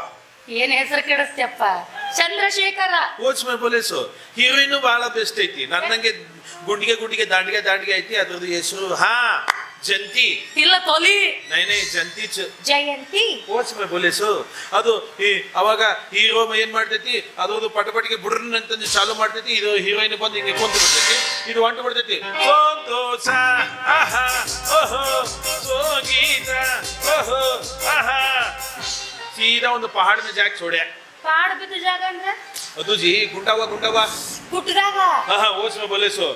ಏನ್ ಹೆಸರು ಕೆಡಿಸ್ತಿಯಪ್ಪ? ಚಂದ್ರಶೇಖರ. ಓಚ್ಮೆ ಬಲೇಸು. ಹೀರೋಯಿನ್ ಬಹಳ ಬೆಸ್ಟ್ ಐತಿ. ನನ್ನಂಗೆ ಗುಂಡಿಗೆ ಗುಂಡಿಗೆ ದಾಂಡಿಗೆ ದಾಂಡಿಗೆ ಐತಿ. ಅದ್ರದ್ದು ಹೆಸರು ಜಂತಿ ಇಲ್ಲ ತೊಲಿ. ನೈನೇ ಜಂತಿ ಜಯಂತಿ. ಓಚ್ಮೆ ಬಲೇಸು. ಅದು ಅವಾಗ ಹೀರೋ ಏನ್ ಮಾಡ್ತೈತಿ, ಅದ್ರದ್ದು ಪಟಪಟಿಗೆ ಬುಡ್ರನ್ ಅಂತಂದು ಚಾಲು ಮಾಡ್ತೈತಿ. ಇದು ಹೀರೋಯಿನ್ ಬಂದು ಹಿಂಗೆ ಕುಂತು ಬಿಡ್ತೈತಿ. ಇದು ಹೊಂಟು ಬಿಡ್ತೈತಿ. ಸಂತೋಷ ಆಹಾ ಓಹೋ ಸಂಗೀತ ಓಹೋ ಆಹಾ. ಸೀದಾ ಒಂದು ಪಹಾಡ್ ಮೇ ಜಾಕ್ छोड़े. ಪಾಡ್ ಬಿದ್ದ ಜಾಗ ಅಂದ್ರೆ ಅದು ಜಿ ಗುಂಡವ ಗುಡ್ಡದಾಗ. ಓಚ್ಮೆ ಬಲೇಸು.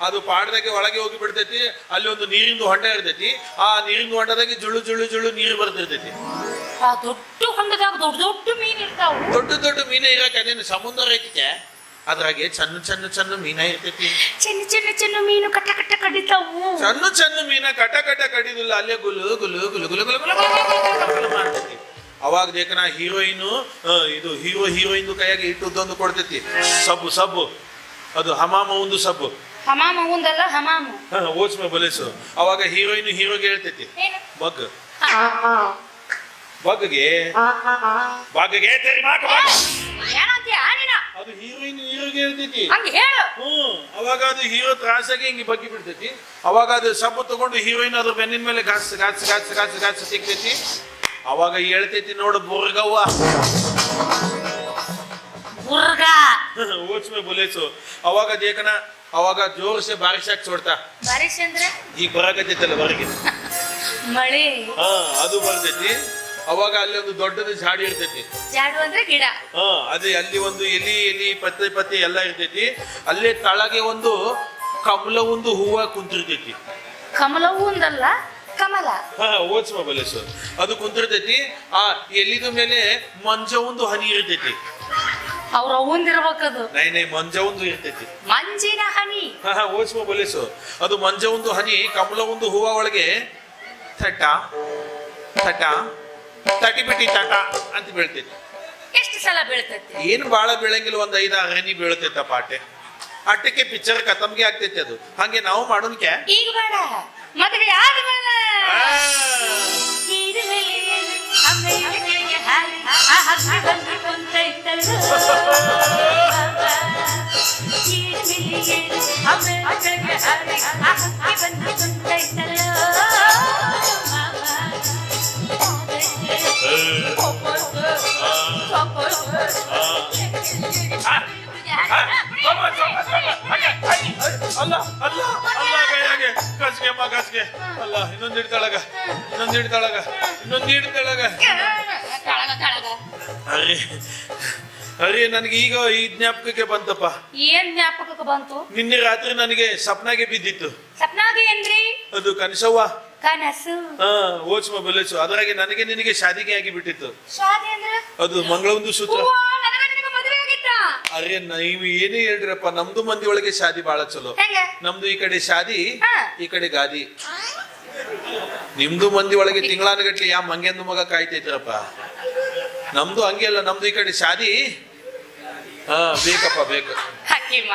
ಅದು ಪಾಡದಾಗೆ ಒಳಗೆ ಹೋಗಿ ಬಿಡ್ತೈತಿ. ಅಲ್ಲಿ ಒಂದು ನೀರಿಂದು ಹೊಂಡ ಇರ್ತೈತಿ. ಆ ನೀರಿಂದು ಹೊಂಡದಾಗೆ ಜುಳು ಜುಳು ಜುಳು ನೀರು ಬರ್ತಿರ್ತೈತಿ. ಆ ದೊಡ್ಡ ಹೊಂಡದಾಗ ದೊಡ್ಡ ದೊಡ್ಡ ಮೀನ್ ಇರ್ತಾವ. ದೊಡ್ಡ ದೊಡ್ಡ ಮೀನ ಇರಕ್ಕೆ ಅದೇನು ಸಮುದ್ರ ಐತಿಕೆ. ಅದ್ರಾಗೆ ಸಣ್ಣ ಸಣ್ಣ ಸಣ್ಣ ಮೀನ ಇರ್ತೈತಿ. ಚಿನ್ನ ಚಿನ್ನ ಚಿನ್ನ ಮೀನು ಕಟ್ಟ ಕಟ್ಟ ಕಡಿತಾವು. ಸಣ್ಣ ಸಣ್ಣ ಮೀನ ಕಟ ಕಟ ಕಡಿದಿಲ್ಲ, ಅಲ್ಲೇ ಗುಲು ಗುಲು ಗುಲು ಗುಲು ಗುಲು ಗುಲು ಮಾಡ್ತೈತಿ. ಅವಾಗ ದೇಕನ ಹೀರೋಯಿನ್ ಇದು ಹೀರೋಯಿನ್ ಕೈಯಾಗಿ ಇಟ್ಟುದೊಂದು ಕೊಡ್ತೈತಿ. ಸಬ್ಬು ಅದು ಹಮಾಮ ಒಂದು ಸಬ್ಬು. ಹಮಾಮ ಉಂದಲ್ಲ ಹಮಾಮ. ಓಚ್ಮೆ ಬಲೇಸು. ಅವಾಗ ಹೀರೋಯಿನ್ ಹೀರೋಗೆ ಹೇಳ್ತೈತಿ ಏನು? ಬಗ್ ಬಗ್ಗೆ ತೆರಿ ಮಾಕ ಏನಂತೀಯ ನೀನ? ಅದು ಹೀರೋಯಿನ್ ಹೀರೋಗೆ ಹೇಳ್ತೈತಿ. ಹಂಗ ಹೇಳು. ಅವಾಗ ಅದು ಹೀರೋ ತ್ರಾಸಾಗಿ ಹಿಂಗೆ ಬಗ್ಗಿ ಬಿಡ್ತೈತಿ. ಅವಾಗ ಅದು ಸಬ್ಬು ತಗೊಂಡು ಹೀರೋಯಿನ್ ಅದ್ರ ಬೆನ್ನಿನ ಮೇಲೆ ಗಾಸ್ ಸಿಗ್ತೈತಿ. ಅವಾಗ ಹೇಳ್ತೈತಿ ನೋಡು ಬುರ್ಗವ್ವ. ಬುರ್ಗ ಓಚ್ಮೆ ಬಲೇಸು. ಅವಾಗ ದೇಕನ ಅವಾಗ ಜೋರ್ಸೆ ಬಾರಿಸಾಕ್ ಚೋಡ್ತಾ ಬಾರಿಶ್ ಅಂದ್ರೆ ಈಗ ಬರಾಕತ್ತೈತಲ್ಲ ಹೊರಗೆ. ಮಳೆ. ಅದು ಬರ್ತೈತಿ. ಅವಾಗ ಅಲ್ಲಿ ಒಂದು ದೊಡ್ಡದ ಜಾಡಿ ಇರ್ತೈತಿ. ಜಾಡು ಅಂದ್ರೆ ಗಿಡ. ಅದೇ ಅಲ್ಲಿ ಒಂದು ಎಲಿ ಪತ್ತೆ ಎಲ್ಲ ಇರ್ತೈತಿ. ಅಲ್ಲೇ ತಳಗೆ ಒಂದು ಕಮಲ ಒಂದು ಹೂವ ಕುಂತಿರ್ತೈತಿ. ಕಮಲ ಹೂಂದಲ್ಲ ಕಮಲ. ಓಚ್ಮ ಬಲೇಸು. ಅದು ಕುಂತಿರ್ತೈತಿ. ಆ ಎಲಿದ ಮೇಲೆ ಮಂಜ ಒಂದು ಹನಿ ಇರ್ತೈತಿ. ಅವ್ರ ಹೂಂದಿರ್ಬೇಕದು. ನೈ ಮಂಜ ಒಂದು ಇರ್ತೈತಿ. ಮಂಜಿನ ಹನಿ. ಓಚ್ಮ ಬಲೇಸು. ಅದು ಮಂಜ ಒಂದು ಹನಿ ಕಮಲ ಒಂದು ಹೂವ ಒಳಗೆ ಥಟ ಥಟ ತಟಿಪಿಟಿ ತಟ ಅಂತ ಬೀಳ್ತೈತಿ. ಎಷ್ಟು ಸಲ ಬೀಳ್ತೈತಿ? ಏನು ಬಾಳ ಬೀಳಂಗಿಲ್ಲ, ಒಂದ್ 5-6 ಹನಿ ಬೀಳ್ತೈತ ಪಾಟೆ. ಅಟ್ಟಕ್ಕೆ ಪಿಕ್ಚರ್ ಖತಮ್ಗೆ ಆಗ್ತೈತಿ. ಅದು ಹಂಗೆ ನಾವು ಮಾಡೋನ್ ಕ್ಯಾ ಈಗ ಬೇಡ, ಮದುವೆ ಆದ್ಮೇಲೆ. ಅಲ್ಲ ಅಲ್ಲ ಅಲ್ಲ ಕೈಯಾಗೆ ಕಸ್ಗೆ ಅಲ್ಲ ಇನ್ನೊಂದಿಡ್ತಾಳಗ ಅರೆ ನನಗೆ ಈಗ ಈ ಜ್ಞಾಪಕಕ್ಕೆ ಬಂತಪ್ಪ. ಏನ್ ಜ್ಞಾಪಕಕ್ಕೆ ಬಂತು? ನಿನ್ನೆ ರಾತ್ರಿ ನನಗೆ ಸಪ್ನಾಗೆ ಬಿದ್ದಿತ್ತು. ಸಪ್ನಾಗೆ ಏನ್ರಿ? ಅದು ಕನಸವ್ವ. ಕನಸು. ಓಚ್ಮ ಬಲೇಸು. ಅದರಾಗೆ ನನಗೆ ನಿನಗೆ ಶಾದಿಗೆ ಆಗಿ ಬಿಟ್ಟಿತ್ತು. ಶಾದಿ ಅಂದ್ರೆ ಅದು ಮಂಗಳೊಂದು ಸೂತ್ರ. ಮದುವೆ ಆಗಿತ್ತ? ಅರೆ ನೀವು ಏನೇ ಹೇಳ್ರಪ್ಪ, ನಮ್ದು ಮಂದಿ ಒಳಗೆ ಶಾದಿ ಬಾಳ ಚಲೋ. ನಮ್ದು ಈ ಕಡೆ ಶಾದಿ, ಈ ಕಡೆ ಗಾದಿ. ನಿಮ್ದು ಮಂದಿ ಒಳಗೆ ತಿಂಗಳಾನಗಟ್ಲೆ ಯಾ ಮಂಗ್ಯಂದು ಮಗ ಕಾಯ್ತೈತ್ರಪ್ಪ. ನಮ್ದು ಹಂಗೆ ಅಲ್ಲ, ನಮ್ದು ಈ ಕಡೆ ಶಾದಿ ಬೇಕಪ್ಪ ಬೇಕು. ಹಕ್ಕಿಮ್ಮ,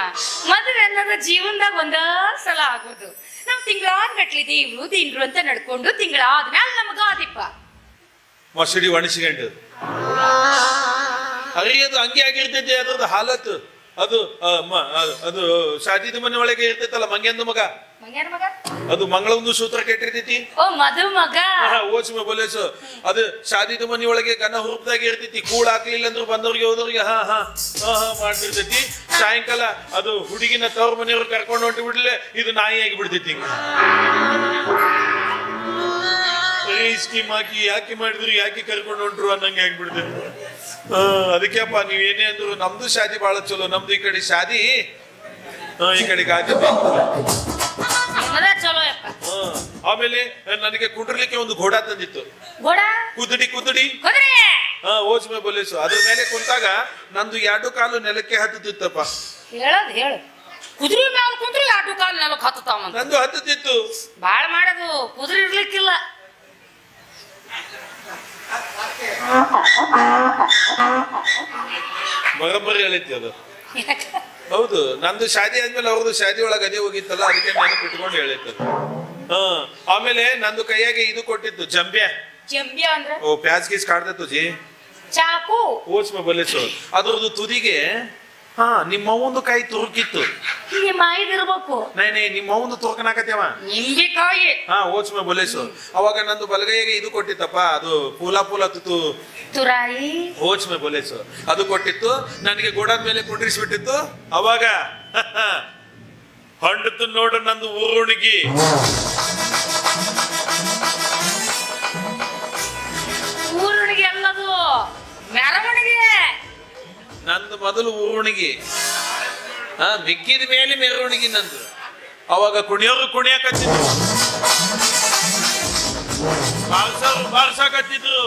ಮದುವೆ ಅನ್ನೋದು ಜೀವನದಾಗ ಒಂದ ಸಲ ಆಗೋದು. ನಾವ್ ತಿಂಗಳಾನ್ಗಟ್ಲಿ ದೇವ್ರು ಅಂತ ನಡ್ಕೊಂಡು ತಿಂಗಳಾದ್ಮೇಲೆ ನಮಗ ಆದಿಪ್ಪ ಮಸಡಿ ಒಣಸಿಕೊಂಡು. ಅರೆ ಅದು ಹಂಗೆ ಆಗಿರ್ತೈತಿ ಅದ್ರದ್ದು ಹಾಲತ್. ಅದು ಅದು ಶಾದಿದ ಮನೆ ಒಳಗೆ ಇರ್ತೈತಲ್ಲ ಮಂಗ್ಯಂದು ಮಗ. ಅದು ಮಂಗಳೊಂದು ಸೂತ್ರ ಕೆಟ್ಟಿರ್ತೈತಿ. ಓ ಮಧು ಮಗ. ಓಚ್ಮ ಬಲೇಸು. ಅದು ಶಾದಿದ ಮನಿ ಒಳಗೆ ಗನ ಹುರುಪ್ದಾಗ ಇರ್ತೈತಿ. ಕೂಳ್ ಹಾಕ್ಲಿಲ್ಲ ಅಂದ್ರು ಬಂದವ್ರಿಗೆ ಹೋದವ್ರಿಗೆ ಮಾಡ್ತಿರ್ತೈತಿ. ಸಾಯಂಕಾಲ ಅದು ಹುಡುಗಿನ ತವ್ರ ಮನೆಯವ್ರು ಕರ್ಕೊಂಡು ಹೊಂಟು ಬಿಡ್ಲೆ ಇದು ನಾಯಿ ಆಗಿ ಬಿಡ್ತೈತಿ. ಹಿಂಗ ಸ್ಕೀಮ್ ಹಾಕಿ ಯಾಕೆ ಮಾಡಿದ್ರು ಯಾಕೆ ಕರ್ಕೊಂಡು ಹೊಂಟ್ರು ಅನ್ನಂಗೆ ಆಗ್ಬಿಡ್ತೈತಿ. ಅದಕ್ಕೆಪ್ಪ ನೀವೇನೇ ಅಂದ್ರು ನಮ್ದು ಶಾದಿ ಬಾಳ ಚಲೋ. ನಮ್ದು ಈ ಕಡೆ ಶಾದಿ, ಈ ಕಡೆ ಗಾದಿ. ಆಮೇಲೆ ನನಗೆ ಕುಂಡ್ರಲಿಕ್ಕೆ ಒಂದು ಘೋಡ ತಂದಿತ್ತು. ಕುದುಡಿ ಓಚ್ಮೆ ಬಲೇಸು. ಅದ್ರ ಮೇಲೆ ಕುಂತಾಗ ನಂದು 2 ಕಾಲು ನೆಲಕ್ಕೆ ಹತ್ತುತ್ತಿತ್ತಪ್ಪ. ಹೇಳದ್ ಹೇಳು. ಕುದುರೆ ಮ್ಯಾಲ ಕುಂತ್ರೆ 2 ಕಾಲು ನೆಲಕ್ಕೆ ಹತ್ತುತ್ತಾವ. ನಂದು ಹತ್ತುತ್ತಿತ್ತು. ಬಾಳ ಮಾಡೋದು ಕುದುರೆ ಇರ್ಲಿಕ್ಕಿಲ್ಲ. ಬರೋಬ್ಬರಿ ಹೇಳಿತ್ತು ಅದು. ಹೌದು, ನಂದು ಶಾದಿ ಆದ್ಮೇಲೆ ಅವ್ರದ್ದು ಶಾದಿ ಒಳಗೆ ಅದೇ ಹೋಗಿತ್ತಲ್ಲ, ಅದಕ್ಕೆ ನಾನು ಬಿಟ್ಕೊಂಡು ಹೇಳಿತ್ತು. ಆಮೇಲೆ ನಂದು ಕೈಯಾಗೆ ಇದು ಕೊಟ್ಟಿತ್ತು, ಜಂಬ್ಯಾ. ಅಂದ್ರೆ ಓ ಪ್ಯಾಜ್ ಗೀಸ್ ಕಾಡ್ದೆ ತುಜಿ ಚಾಕು. ಓಚ್ಮ ಬಲೇಸು. ಅದ್ರದ್ದು ತುದಿಗೆ ನಿಮ್ಮ ಒಂದು ಕಾಯಿ ತುರುಕಿತ್ತು. ನಿಮ್ಮ ಐದಿರ್ಬೇಕು. ನೈ ನಿಮ್ಮ ಒಂದು ತುರ್ಕನಾಕತ್ಯವ ನಿಂಬೆಕಾಯಿ. ಓಚ್ಮ ಬಲೇಸು. ಅವಾಗ ನಂದು ಬಲಗೈಗೆ ಇದು ಕೊಟ್ಟಿತ್ತಪ್ಪ, ಅದು ಪೂಲ ತುರಾಯಿ. ಓಚ್ಮೆ ಬಲೇಸು. ಅದು ಕೊಟ್ಟಿತ್ತು. ನನಗೆ ಗೋಡಾದ ಮೇಲೆ ಕುಂಡ್ರಿಸ್ಬಿಟ್ಟಿತ್ತು. ಅವಾಗ ಹೊಂಡತ್ತು ನೋಡು ನಂದು ಊರುಣಿಗಿ. ಊರುಣಿಗೆ ಎಲ್ಲದು ಮೆರವಣಿಗೆ. ನಂದು ಮೊದಲು ಊರುಣಿಗಿ, ಮಿಕ್ಕಿದ ಮೇಲೆ ಮೆರವಣಿಗೆ ನಂದು. ಅವಾಗ ಕುಣಿಯೋರು ಕುಣಿಯಕತ್ತಿದ್ರು, ಬಾರ್ಸಾಕತ್ತಿದ್ರು.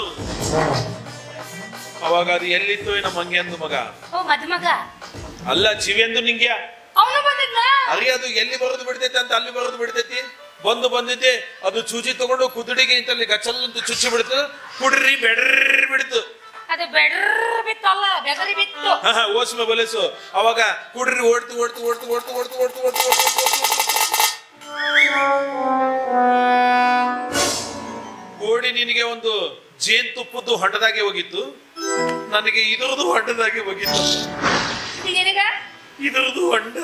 ಅವಾಗ ಅದು ಎಲ್ಲಿತ್ತು ನಮ್ಮ ಮಂಗ್ಯಂದು ಮಗ. ಓ ಮದುಮಗ ಅಲ್ಲ, ಚಿವಿಯಂದು ನಿಂಗ್ಯ. ಅವನು ಬಂದಿದ್ದ. ಅರಿ ಅದು ಎಲ್ಲಿ ಬರೋದು ಬಿಡ್ತೈತಿ ಅಂತ ಅಲ್ಲಿ ಬರೋದು ಬಿಡ್ತೈತಿ. ಬಂದಿದ್ದೆ ಅದು ಚೂಚಿ ತಗೊಂಡು ಕುದುಡಿಗೆ ಇಂತಲ್ಲಿ ಗಚ್ಚಲ್ ಅಂತ ಚುಚ್ಚಿ ಬಿಡ್ತು. ಕುಡ್ರಿ ಬೆಡ್ರಿ ಬಿಡ್ತು. ಅದು ಬೆಡ್ರ ಬಿತ್ತು ಅಲ್ಲ ಬೆದರಿ ಬಿತ್ತು. ಓಸ್ಮೆ ಬಲೇಸು ಅವಾಗ ಕುಡ್ರಿ ಓಡ್ತು ಓಡ್ತು ಓಡ್ತು ಓಡ್ತು ಓಡ್ತು ಓಡ್ತು ಓಡ್ತು ಓಡಿ ನಿನಗೆ ಒಂದು ಜೇನುತುಪ್ಪದ್ದು ಹೊಂಡದಾಗೆ ಹೋಗಿತ್ತು, ನನಗೆ ಇದರದು ಹೊಂಡದಾಗೆ ಹೋಗಿತ್ತು. ನಿನಗ ಇದರದು ಹೊಂಡ,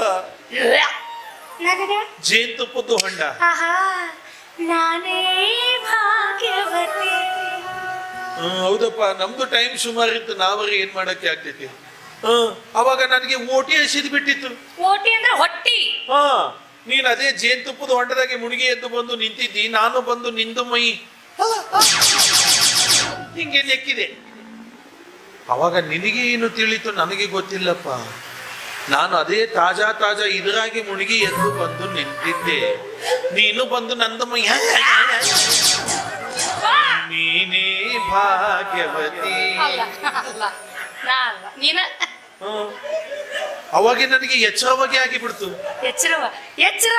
ನನಗ ಜೇನುತುಪ್ಪದ್ದು ಹೊಂಡ. ಆಹಾ ನಾನೇ ಭಾಗ್ಯವತಿ. ಹೌದಪ್ಪ, ನಮ್ದು ಟೈಮ್ ಸುಮಾರಿತ್ತು, ನಾವರಿ ಏನ್ ಮಾಡಕ್ಕೆ ಆಗ್ತೈತಿ. ಅವಾಗ ನನಗೆ ಓಟಿ ಹಸಿದ್ ಬಿಟ್ಟಿತ್ತು. ಓಟಿ ಅಂದ್ರೆ ಹೊಟ್ಟಿ. ನೀನ್ ಅದೇ ಜೇನುತುಪ್ಪದ ಹೊಂಡದಾಗೆ ಮುಳುಗಿ ಎದ್ದು ಬಂದು ನಿಂತಿದ್ದಿ, ನಾನು ಬಂದು ನಿಂದು ಮೈ ಹಿಂಗೆ ನೆಕ್ಕಿದೆ. ಅವಾಗ ನಿನಗೆ ಏನು ತಿಳಿತು ನನಗೆ ಗೊತ್ತಿಲ್ಲಪ್ಪ. ನಾನು ಅದೇ ತಾಜಾ ಇದರಾಗಿ ಮುಳುಗಿ ಎದ್ದು ಬಂದು ನಿಂತಿದ್ದೆ, ನೀನು ಬಂದು ನಂದು ಮೈ ನೀನೇ ಭಾಗ್ಯವತಿ. ಅಲ್ಲ ಅಲ್ಲ ನಾ ಅಲ್ಲ ನೀನ. ಅವಾಗ ನನಗೆ ಎಚ್ಚರವಾಗಿ ಆಗಿಬಿಡ್ತು. ಎಚ್ಚರ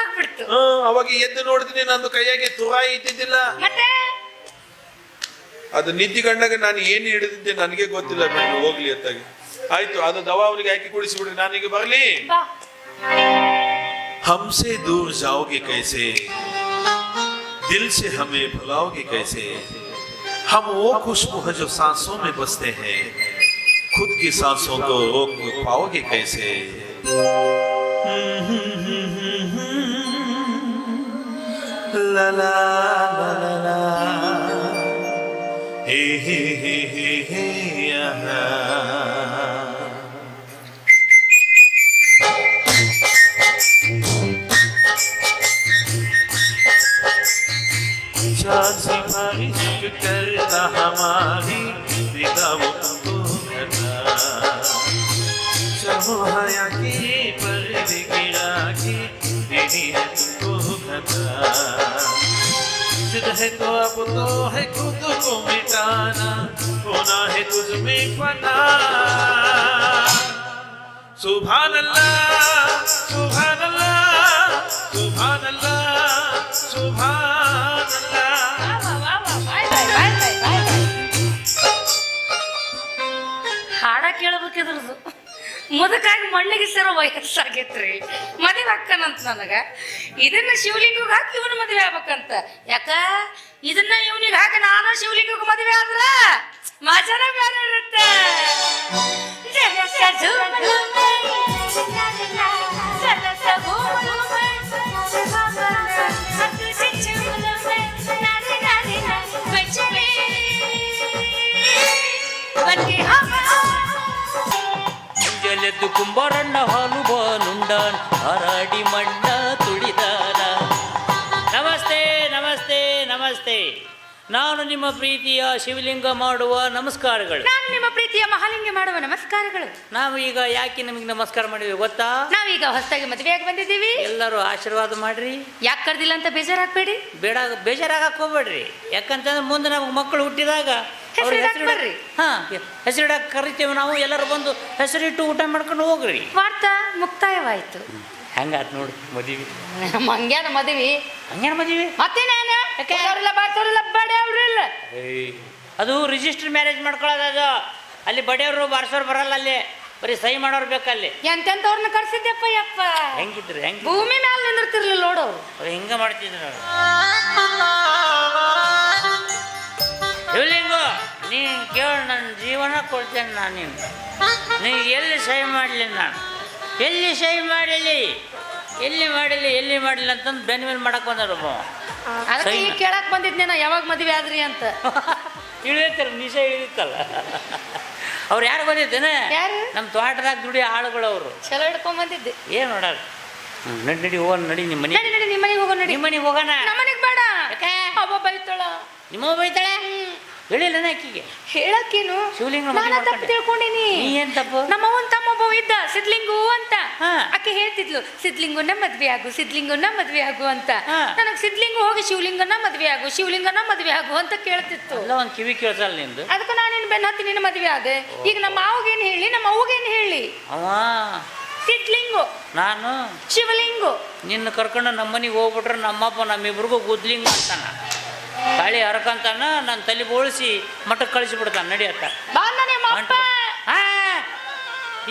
ಆಗ್ಬಿಡ್ತು. ಅವಾಗ ಎದ್ದು ನೋಡಿದ್ರೆ ನಂದು ಕೈಯಾಗೆ ತುರಾಯಿ ಇದ್ದಿದ್ದಿಲ್ಲ. ಮತ್ತೆ ಅದು ನಿದ್ದಿಗಂಡಾಗ ನಾನು ಏನು ಹಿಡಿದಿದ್ದೆ ನನಗೆ ಗೊತ್ತಿಲ್ಲ. ನಾನು ಹೋಗ್ಲಿ ಅತ್ತಾಗಿ ಆಯ್ತು, ಅದು ದವಾ ಅವನಿಗೆ ಹಾಕಿ ಕುಡಿಸಿಬಿಡ್ರಿ, ನಾನೀಗ ಬರ್ಲಿ. ಬಾ. हमसे दूर जाओगे कैसे, दिल से हमें भुलाओगे कैसे, हम वो खुशबू है जो सांसों में बसते हैं, खुद की सांसों को रोक पाओगे कैसे. ला ला ला ला ला हे हे हे हे हे बारिश करता हमारी दिलाओं को घटा, शर्मो हया की पर्दे गिरा के देनी है तुमको घटा. जिद है तो अब तो है खुद को मिटाना, होना है तुझ में फना. सुभान अल्लाह सुभान अल्लाह सुभान अल्लाह सुभान अल्लाह. ಹಾಡ ಕೇಳ್ಬೇಕಿದ್ರದು ಮುದಕಾಗಿ ಮಣ್ಣಿಗೆ ಸೇರೋ ವಯಸ್ಸಾಗೈತ್ರಿ, ಮದುವೆ ಅಕ್ಕನಂತ ನನಗ. ಇದನ್ನ ಶಿವಲಿಂಗಕ್ಕೆ ಹಾಕಿ ಇವನು ಮದುವೆ ಆಗ್ಬೇಕಂತ. ಯಾಕ ಇದನ್ನ ಇವನಿಗೆ ಹಾಕಿ ನಾನು ಶಿವಲಿಂಗಕ್ಕೆ ಮದುವೆ ಆದ್ರ ಮಜಾನ ಬೇರೆ ಇರುತ್ತೆ. ಮುಂಜಾನೆದ್ದು ಕುಂಬಾರಣ್ಣ ಹಾಲು ಬಾನುಂಡಾನ್ ಹರಾಡಿ ಮಣ್ಣ ತುಳಿದಾನ. ನಮಸ್ತೆ ನಮಸ್ತೆ ನಮಸ್ತೆ. ನಾನು ನಿಮ್ಮ ಪ್ರೀತಿಯ ಶಿವಲಿಂಗ ಮಾಡುವ ನಮಸ್ಕಾರಗಳು. ನಾನು ನಿಮ್ಮ ಪ್ರೀತಿಯ ಮಹಾಲಿಂಗ ಮಾಡುವ ನಮಸ್ಕಾರಗಳು. ನಾವು ಈಗ ಯಾಕೆ ನಿಮಗೆ ನಮಸ್ಕಾರ ಮಾಡಿದ್ವಿ ಗೊತ್ತಾ? ನಾವೀಗ ಹೊಸದಾಗಿ ಮದುವೆಯಾಗಿ ಬಂದಿದ್ದೀವಿ. ಎಲ್ಲರೂ ಆಶೀರ್ವಾದ ಮಾಡ್ರಿ. ಯಾಕೆ ಕರ್ದಿಲ್ಲ ಅಂತ ಬೇಜಾರಾಗ್ಬೇಡಿ. ಬೇಜಾರಾಗಕ್ಕೆ ಹೋಗ್ಬೇಡ್ರಿ. ಯಾಕಂತಂದ್ರೆ ಮುಂದೆ ನಮ್ಗೆ ಮಕ್ಕಳು ಹುಟ್ಟಿದಾಗ ಹೆಸರಿಡಾಕ್ಬರ್ರಿ. ಹೆಸರಿಡಕ್ಕೆ ಕರಿತೇವೆ ನಾವು. ಎಲ್ಲರೂ ಬಂದು ಹೆಸರಿಟ್ಟು ಊಟ ಮಾಡ್ಕೊಂಡು ಹೋಗ್ರಿ. ವಾರ್ತಾ ಮುಕ್ತಾಯವಾಯ್ತು. ಹಂಗಾತ್ ನೋಡಿ ಮದುವೆ. ಮಂಗ್ಯಾನ ಮದುವೆ ಹಂಗೇನು ಮದುವೆ ಮತ್ತೇನೇನ ಬಡವ್ರಿಲ್ಲ. ಅದು ರಿಜಿಸ್ಟರ್ ಮ್ಯಾರೇಜ್ ಮಾಡ್ಕೊಳ್ಳೋದು. ಅದು ಅಲ್ಲಿ ಬಡಿಯವರು ಬಾರ್ಸೋರು ಬರಲ್ಲ, ಅಲ್ಲಿ ಬರೀ ಸಹಿ ಮಾಡೋರು ಬೇಕಲ್ಲಿ. ಎಂತೆಂತವ್ರನ್ನ ಕರ್ಸಿದ್ದೆಪ್ಪ ಯಪ್ಪ. ಹೆಂಗಿದ್ರು ಹೆಂಗ್ ಭೂಮಿ ಮ್ಯಾಲ ನಿಂದಿರ್ತಿರ್ಲಿಲ್ಲ ನೋಡೋರು. ಅವ್ರು ಹಿಂಗ ಮಾಡ್ತಿದ್ರು. ಶಿವಲಿಂಗು ನೀನು ಕೇಳಿ ನನ್ನ ಜೀವನ ಕೊಡ್ತೇನೆ ನಾನು. ನೀನು ಎಲ್ಲಿ ಸಹಿ ಮಾಡಲಿ, ನಾನು ಎಲ್ಲಿ ಸಹಿ ಮಾಡಲಿ, ಎಲ್ಲಿ ಮಾಡಿಲ್ಲ ಅಂತಂದು ಬೆನ್ನ ಮೇಲೆ ಮಾಡಕ್ಕೆ ಬಂದಾರ. ಅದಕ್ಕೆ ಈಗ ಕೇಳಕ್ ಬಂದಿದ್ನೇನ ಯಾವಾಗ ಮದುವೆ ಆದ್ರಿ ಅಂತ. ಇಳಿಯುತ್ತಲ್ಲ ನಿಶ ಇಳಿಯುತ್ತಲ್ಲ. ಅವ್ರು ಯಾರು ಬಂದಿದ್ದೇನೆ? ಯಾರು? ನಮ್ಮ ತೋಟದಾಗ ದುಡಿ ಆಳುಗಳು ಅವರು. ಚಲೋ ಹಿಡ್ಕೊಂಡ್ ಬಂದಿದ್ದೆ. ಏನು ನೋಡಲ್ಲ. ನಡಿ ಹೋಗೋಣ, ನಡಿ ನಿಮ್ಮ ಮನೆ. ನಡಿ ನಿಮ್ಮ ಮನೆಗೆ ಹೋಗೋಣ. ನಿಮ್ಮ ಮನೆಗೆ ಹೋಗೋಣ. ನಮ್ಮ ಮನೆಗೆ ಬೇಡ. ಅವ ಬೈತಾಳ. ನಿಮ್ಮ ಬೈತಾಳೆ. ಹೇಳಿಲ್ಲ ಆಕಿಗೆ ಹೇಳಕ್ಕೇನು? ಶಿವಲಿಂಗ ತಪ್ಪು ತಿಳ್ಕೊಂಡಿನಿ. ಏನ್ ತಪ್ಪು? ನಮ್ಮ ಅವನ್ ತಮ್ಮ ಒಬ್ಬ ಇದ್ದ ಸಿದ್ಲಿಂಗು ಅಂತ. ಆಕೆ ಹೇಳ್ತಿದ್ಲು ಸಿದ್ಲಿಂಗುನ ಮದ್ವೆ ಆಗು ಅಂತ. ನನಗ್ ಸಿದ್ಲಿಂಗು ಹೋಗಿ ಶಿವಲಿಂಗನ ಮದ್ವೆ ಆಗು ಅಂತ ಕೇಳ್ತಿತ್ತು. ಎಲ್ಲ ಒಂದ್ ಕಿವಿ ಕೇಳ್ಸಲ್ಲ ನಿಂದು. ಅದಕ್ಕೆ ನಾನೇನು ಬೆನ್ನ ಹತ್ತಿ ನಿನ್ನ ಮದ್ವೆ ಆದೆ. ಈಗ ನಮ್ಮ ಮಾವಗೇನು ಹೇಳಿ, ನಮ್ಮ ಅವ್ಗೇನು ಹೇಳಿ? ಅವ ಸಿದ್ಲಿಂಗು, ನಾನು ಶಿವಲಿಂಗು. ನಿನ್ನ ಕರ್ಕೊಂಡು ನಮ್ಮನಿಗೆ ಹೋಗ್ಬಿಟ್ರೆ ನಮ್ಮಪ್ಪ ನಮ್ಮಿಬ್ರಿಗೂ ಗುದ್ಲಿಂಗ ಅಂತಾನ. ತಾಳಿ ಹರಕಂತಾನ. ನನ್ನ ತಲೆ ಬೋಳಿಸಿ ಮಠಕ್ಕೆ ಕಳಿಸಿಬಿಡ್ತಾನೆ. ನಡಿಯತ್ತ ಬಾ ನಿಮ್ಮ ಅಪ್ಪ.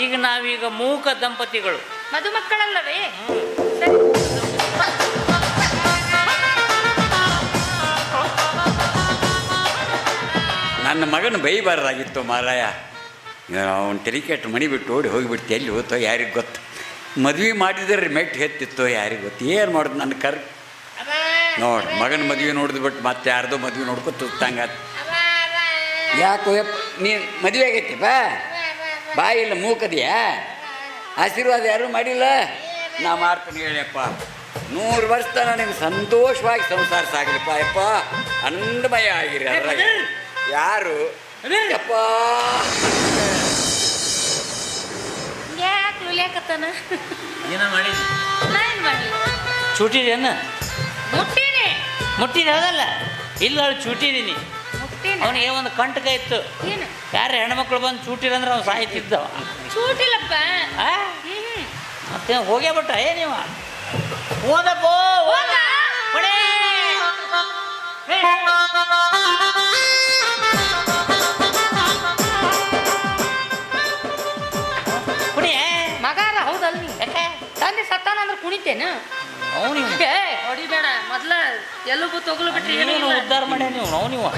ಈಗ ನಾವೀಗ ಮೂಕ ದಂಪತಿಗಳು. ಮದುಮಕ್ಕಳಲ್ಲವೇ? ಸರಿ. ನನ್ನ ಮಗನ ಬೈಬಾರ್ದಾಗಿತ್ತು ಮಾರಾಯ. ಅವನು ತೆರಿಕೆಟ್ಟು ಮಣಿ ಬಿಟ್ಟು ಓಡಿ ಹೋಗಿಬಿಟ್ಟು ಎಲ್ಲಿ ಹೋತೋ ಯಾರಿಗೆ ಗೊತ್ತು. ಮದ್ವೆ ಮಾಡಿದ್ರೆ ಮೆಟ್ಟು ಹೆತ್ತಿತ್ತೋ ಯಾರಿಗೆ ಗೊತ್ತು. ಏನು ಮಾಡೋದು ನನ್ನ ನೋಡಿ ಮಗನ ಮದುವೆ ನೋಡಿದ್ ಬಿಟ್ಟು ಮತ್ತೆ ಯಾರ್ದೋ ಮದುವೆ ನೋಡ್ಕೊತ ತಂಗ. ಯಾಕೋ ಯಪ್ಪ ನೀನು ಮದುವೆ ಆಗೈತಿ ಬಾ ಇಲ್ಲ ಮೂಕದಿಯಾ? ಆಶೀರ್ವಾದ ಯಾರೂ ಮಾಡಿಲ್ಲ. ನಾ ಮಾಡ್ತೀನಿ ಹೇಳಿಯಪ್ಪ. 100 ವರ್ಷ ತನಕ ನಿಮ್ಗೆ ಸಂತೋಷವಾಗಿ ಸಂಸಾರ ಸಾಗಲಿಪ್ಪ ಯಪ್ಪ. ಆನಂದಮಯ ಆಗಿರಿ ಅದ್ರಾಗ. ಯಾರು ಯಪ್ಪ ಯಾಕೆ ಉಲಿಯಾಕತ್ತಾನ? ಏನೋ ಮಾಡಿ ನಾ ಏನು ಮಾಡಲಿ? ಚೂಟಿದೇನ? ಮುಟ್ಟೀನಿ. ಮುಟ್ಟಿದ ಹೌದಲ್ಲ? ಇಲ್ಲ ಅವಳು ಚೂಟಿದೀನಿ. ಮುಟ್ಟೀನಿ. ಅವನಿಗೆ ಒಂದು ಕಂಟಕ ಇತ್ತು. ಏನು? ಯಾರು ಹೆಣ್ಮಕ್ಳು ಬಂದು ಚೂಟಿರಂದ್ರೆ ಅವ್ನು ಸಾಯ್ತಿದ್ದವ. ಚೂಟಿಲ್ಲಪ್ಪ. ಮತ್ತೆ ಹೋಗೇ ಬಿಟ್ಟ ನೀವು ಓದಪ್ಪೋ ಹೋಗ. ಕುಣಿಯೇ ಮಗಾರ ಹೌದಲ್ಲ ನೀ? ಯಾಕೆ ತಂದೆ ಸತ್ತಾನ ಅಂದ್ರೆ ಕುಣಿತೇನು? ಅವನಿಗೆ ಹೊಡಿಬೇಡ ಮೊದ್ಲ ಎಲುಬು ತೊಗಲು ಬಿಟ್ರಿ ಏನು ಏನು ಉದ್ಧಾರ ಮಾಡ್ಯ ನೀವು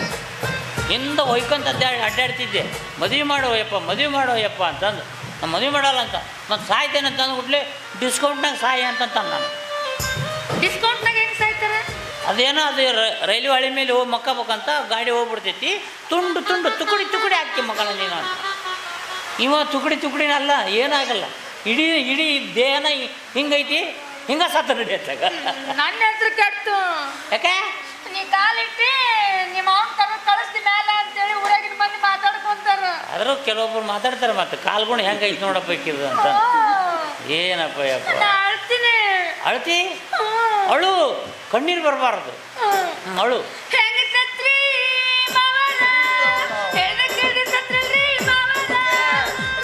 ಹಿಂದೆ ಹೊಯ್ಕೊಂತ ಅಡ್ಡಾಡ್ತಿದ್ದೆ. ಮದುವೆ ಮಾಡೋಯಪ್ಪ ಅಂತಂದು ನಾನು ಮದುವೆ ಮಾಡಲ್ಲ ಅಂತ ಮತ್ತು ಸಾಯ್ತೇನೆ ಅಂತ ಅಂದ್ಬಿಟ್ಲೆ ಡಿಸ್ಕೌಂಟ್ನಾಗ ಸಾಯಿ ಅಂತಂತ ನಾನು. ಡಿಸ್ಕೌಂಟ್ನಾಗ ಹೆಂಗೆ ಸಾಯ್ತಾರೆ? ಅದೇನೋ ಅದು ರೈಲ್ವೆ ಹಳಿ ಮೇಲೆ ಹೋಗಿ ಮಕ್ಕಬೇಕಂತ ಗಾಡಿ ಹೋಗ್ಬಿಡ್ತೈತಿ. ತುಂಡು ತುಕುಡಿ ಹಾಕಿ ಮಕ್ಕಳ ನೀನು ಅಂತ. ಇವ ತುಕುಡಿನಲ್ಲ ಏನಾಗಲ್ಲ. ಇಡೀ ದೇಹನ ಹಿಂಗೈತಿ ಹಿಂಗ ಸತ್ತ ನಡೆಯತ್ತಾಗ. ನನ್ನ ಹೆಸರು ಕೆಟ್ಟು. ಯಾಕೆ ನೀ ಕಾಲಿಟ್ಟಿ ನಿಮ್ಮ ಅವನ್ ಕಳಿಸ್ತಿ ಮೇಲೆ ಅಂತೇಳಿ ಊರಾಗಿನ ಮಂದಿ ಮಾತಾಡ್ಕೊಂತಾರ. ಆದರೂ ಕೆಲವೊಬ್ರು ಮಾತಾಡ್ತಾರೆ ಮತ್ತೆ ಕಾಲ್ಕೊಂಡು ಹೆಂಗೈತಿ ನೋಡಪ್ಪ ಇಕ್ಕಿದ್ರು ಅಂತ. ಏನಪ್ಪ ಯಪ್ಪ ನಾ ಅಳ್ತೀನಿ. ಅಳ್ತಿ ಅಳು ಕಣ್ಣೀರು ಬರಬಾರ್ದು. ಅಳು ಹೆಂಗ ಸತ್ರಿ ಮಾವನ ಹೆಣ್ಣ ಸತ್ರಿ ಮಾವನ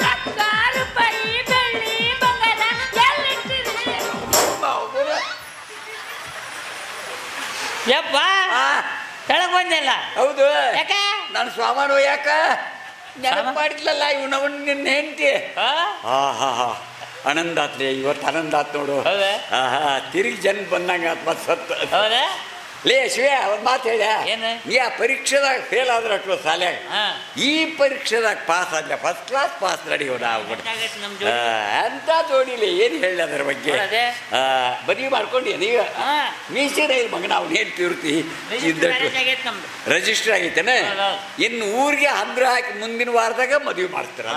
ರೊಕ್ಕ ರೂಪಾಯಿ ಬೆಳ್ಳಿ ಬಂಗಾರ ಎಲ್ಲಿಟ್ಟಿರಿ? ಯಪ್ಪ ಕೆಳಗೆ ಬಂದಿಲ್ಲ. ಹೌದು ಯಾಕೆ ನಾನು ಸ್ವಾಮಾನು ಯಾಕ ನೆನಪು ಮಾಡಿದ್ಲಲ್ಲ ಇವನವನ್ ನಿನ್ನ ಹೆಂಡತಿ. ಆನಂದ ಆತ್ರಿ ಇವತ್ತು ಆನಂದ ಆತ್ ನೋಡು. ಹೌದಾ? ತಿರುಗಿ ಜನ ಬಂದಂಗ ಆತ್ ಮತ್ತೆ ಸತ್ತು. ಹೌದಾ? ಲೇ ಶಿವ ಒಂದು ಮಾತು ಹೇಳ. ಏನು? ನೀ ಆ ಪರೀಕ್ಷೆದಾಗ ಫೇಲ್ ಆದ್ರೆ ಅಟ್ವ ಸಾಲ್ಯಾಗ ಈ ಪರೀಕ್ಷೆದಾಗ ಪಾಸ್ ಆದ್ರೆ ಫಸ್ಟ್ ಕ್ಲಾಸ್ ಪಾಸ್ ನಡೆಯೋಣ ಅಂತ ಜೋಡಿಲಿ ಏನು ಹೇಳಿ ಅದ್ರ ಬಗ್ಗೆ. ಮದುವೆ ಮಾಡ್ಕೊಂಡಿ ನೀವ ಮೀಸಿನ ಮಗನ ಅವ್ನು ಏನು ತಿರುತಿ ಇದ್ದಟ್ಟು ರಿಜಿಸ್ಟರ್ ಆಗೈತೇನೆ. ಇನ್ನು ಊರಿಗೆ ಹಂದ್ರ ಹಾಕಿ ಮುಂದಿನ ವಾರದಾಗ ಮದುವೆ ಮಾಡ್ತಾರ.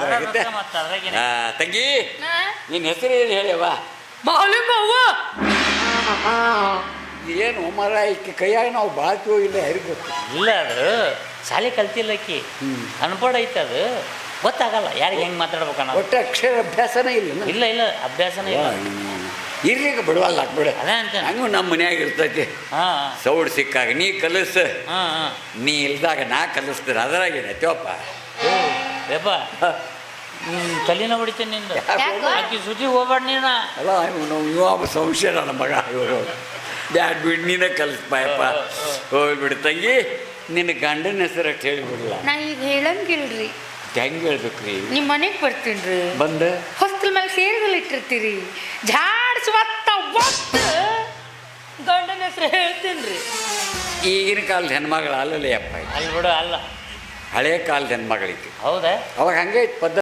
ತಂಗಿ ನಿನ್ನ ಹೆಸರು ಏನು ಹೇಳ್ಯವ? ಏನು ಮರ ಈಕೆ ಕೈಯಾಗ ನಾವು ಬಾಳ್ತೀವೋ ಇಲ್ಲ ಯಾರಿಗೆ ಗೊತ್ತು. ಇಲ್ಲ ಅದು ಶಾಲೆ ಕಲ್ತಿಲ್ಲಕ್ಕಿ ಅನ್ಪಡ ಐತೆ. ಅದು ಗೊತ್ತಾಗಲ್ಲ ಯಾರಿಗೆ ಹೆಂಗೆ ಮಾತಾಡ್ಬೇಕನ್ನ. ಒಟ್ಟು ಅಕ್ಷರ ಅಭ್ಯಾಸನೇ ಇಲ್ಲ. ಇಲ್ಲ ಅಭ್ಯಾಸನೇ ಇಲ್ಲ. ಇರ್ಲಿಕ್ಕೆ ಬಿಡವಲ್ಲ ಬಿಡ. ಅದೇ ಅಂತ ಹಂಗೂ ನಮ್ಮ ಮನ್ಯಾಗ ಇರ್ತೈತಿ. ಸೌಡ್ ಸಿಕ್ಕಾಗ ನೀ ಕಲಿಸ, ನೀ ಇಲ್ದಾಗ ನಾ ಕಲಿಸ್ತೀನಿ. ಅದರಾಗೇನೈತಿವಪ್ಪ ಯಪ್ಪ ತಲೆನ ಹೊಡಿತೇನೆ ನಿಂದು. ಆಕಿ ಸುದ್ದಿಗೆ ಹೋಗ್ಬೇಡ ನೀನು. ಅಲ್ಲ ಇವ ಸಂಶಯ ನನ್ನ ಮಗ. ಇವರು ಬ್ಯಾಡ್ ಬಿಡ್ ನೀನೇ ಕಲಿಸ್ಪಾಯಪ್ಪ. ಹೋಗ್ಬಿಡು ತಂಗಿ. ನಿನ್ನ ಗಂಡನ ಹೆಸರು ಅಷ್ಟು ಹೇಳಿಬಿಡಲ್ಲ. ನಾ ಈಗ ಹೇಳಂಗಿಲ್ರಿ. ಹೆಂಗೆ ಹೇಳ್ಬೇಕ್ರಿ? ನಿಮ್ಮ ಮನೆಗೆ ಬರ್ತೀನಿ ಬಂದು ಹೊಸ್ತಿಲ್ ಮೇಲೆ ಸೇರಿದಲ್ಲಿ ಇಟ್ಟಿರ್ತೀರಿ. ಜಾಡ್ಸ್ ಒತ್ತ ಗಂಡನ ಹೆಸರು ಹೇಳ್ತೀನಿ ರೀ. ಈಗಿನ ಕಾಲದ ಹೆಣ್ಮಗಳು ಅಲ್ಲಲ್ಲ ಯಪ್ಪ. ಅಲ್ಲಿ ಬಿಡು ಅಲ್ಲ ಹಳೆ ಕಾಲದ ಹೆಣ್ಮಗಳಿಗೆ ಹೌದಾ? ಅವಾಗ ಹಂಗೆ ಪದ್ಧತಿ.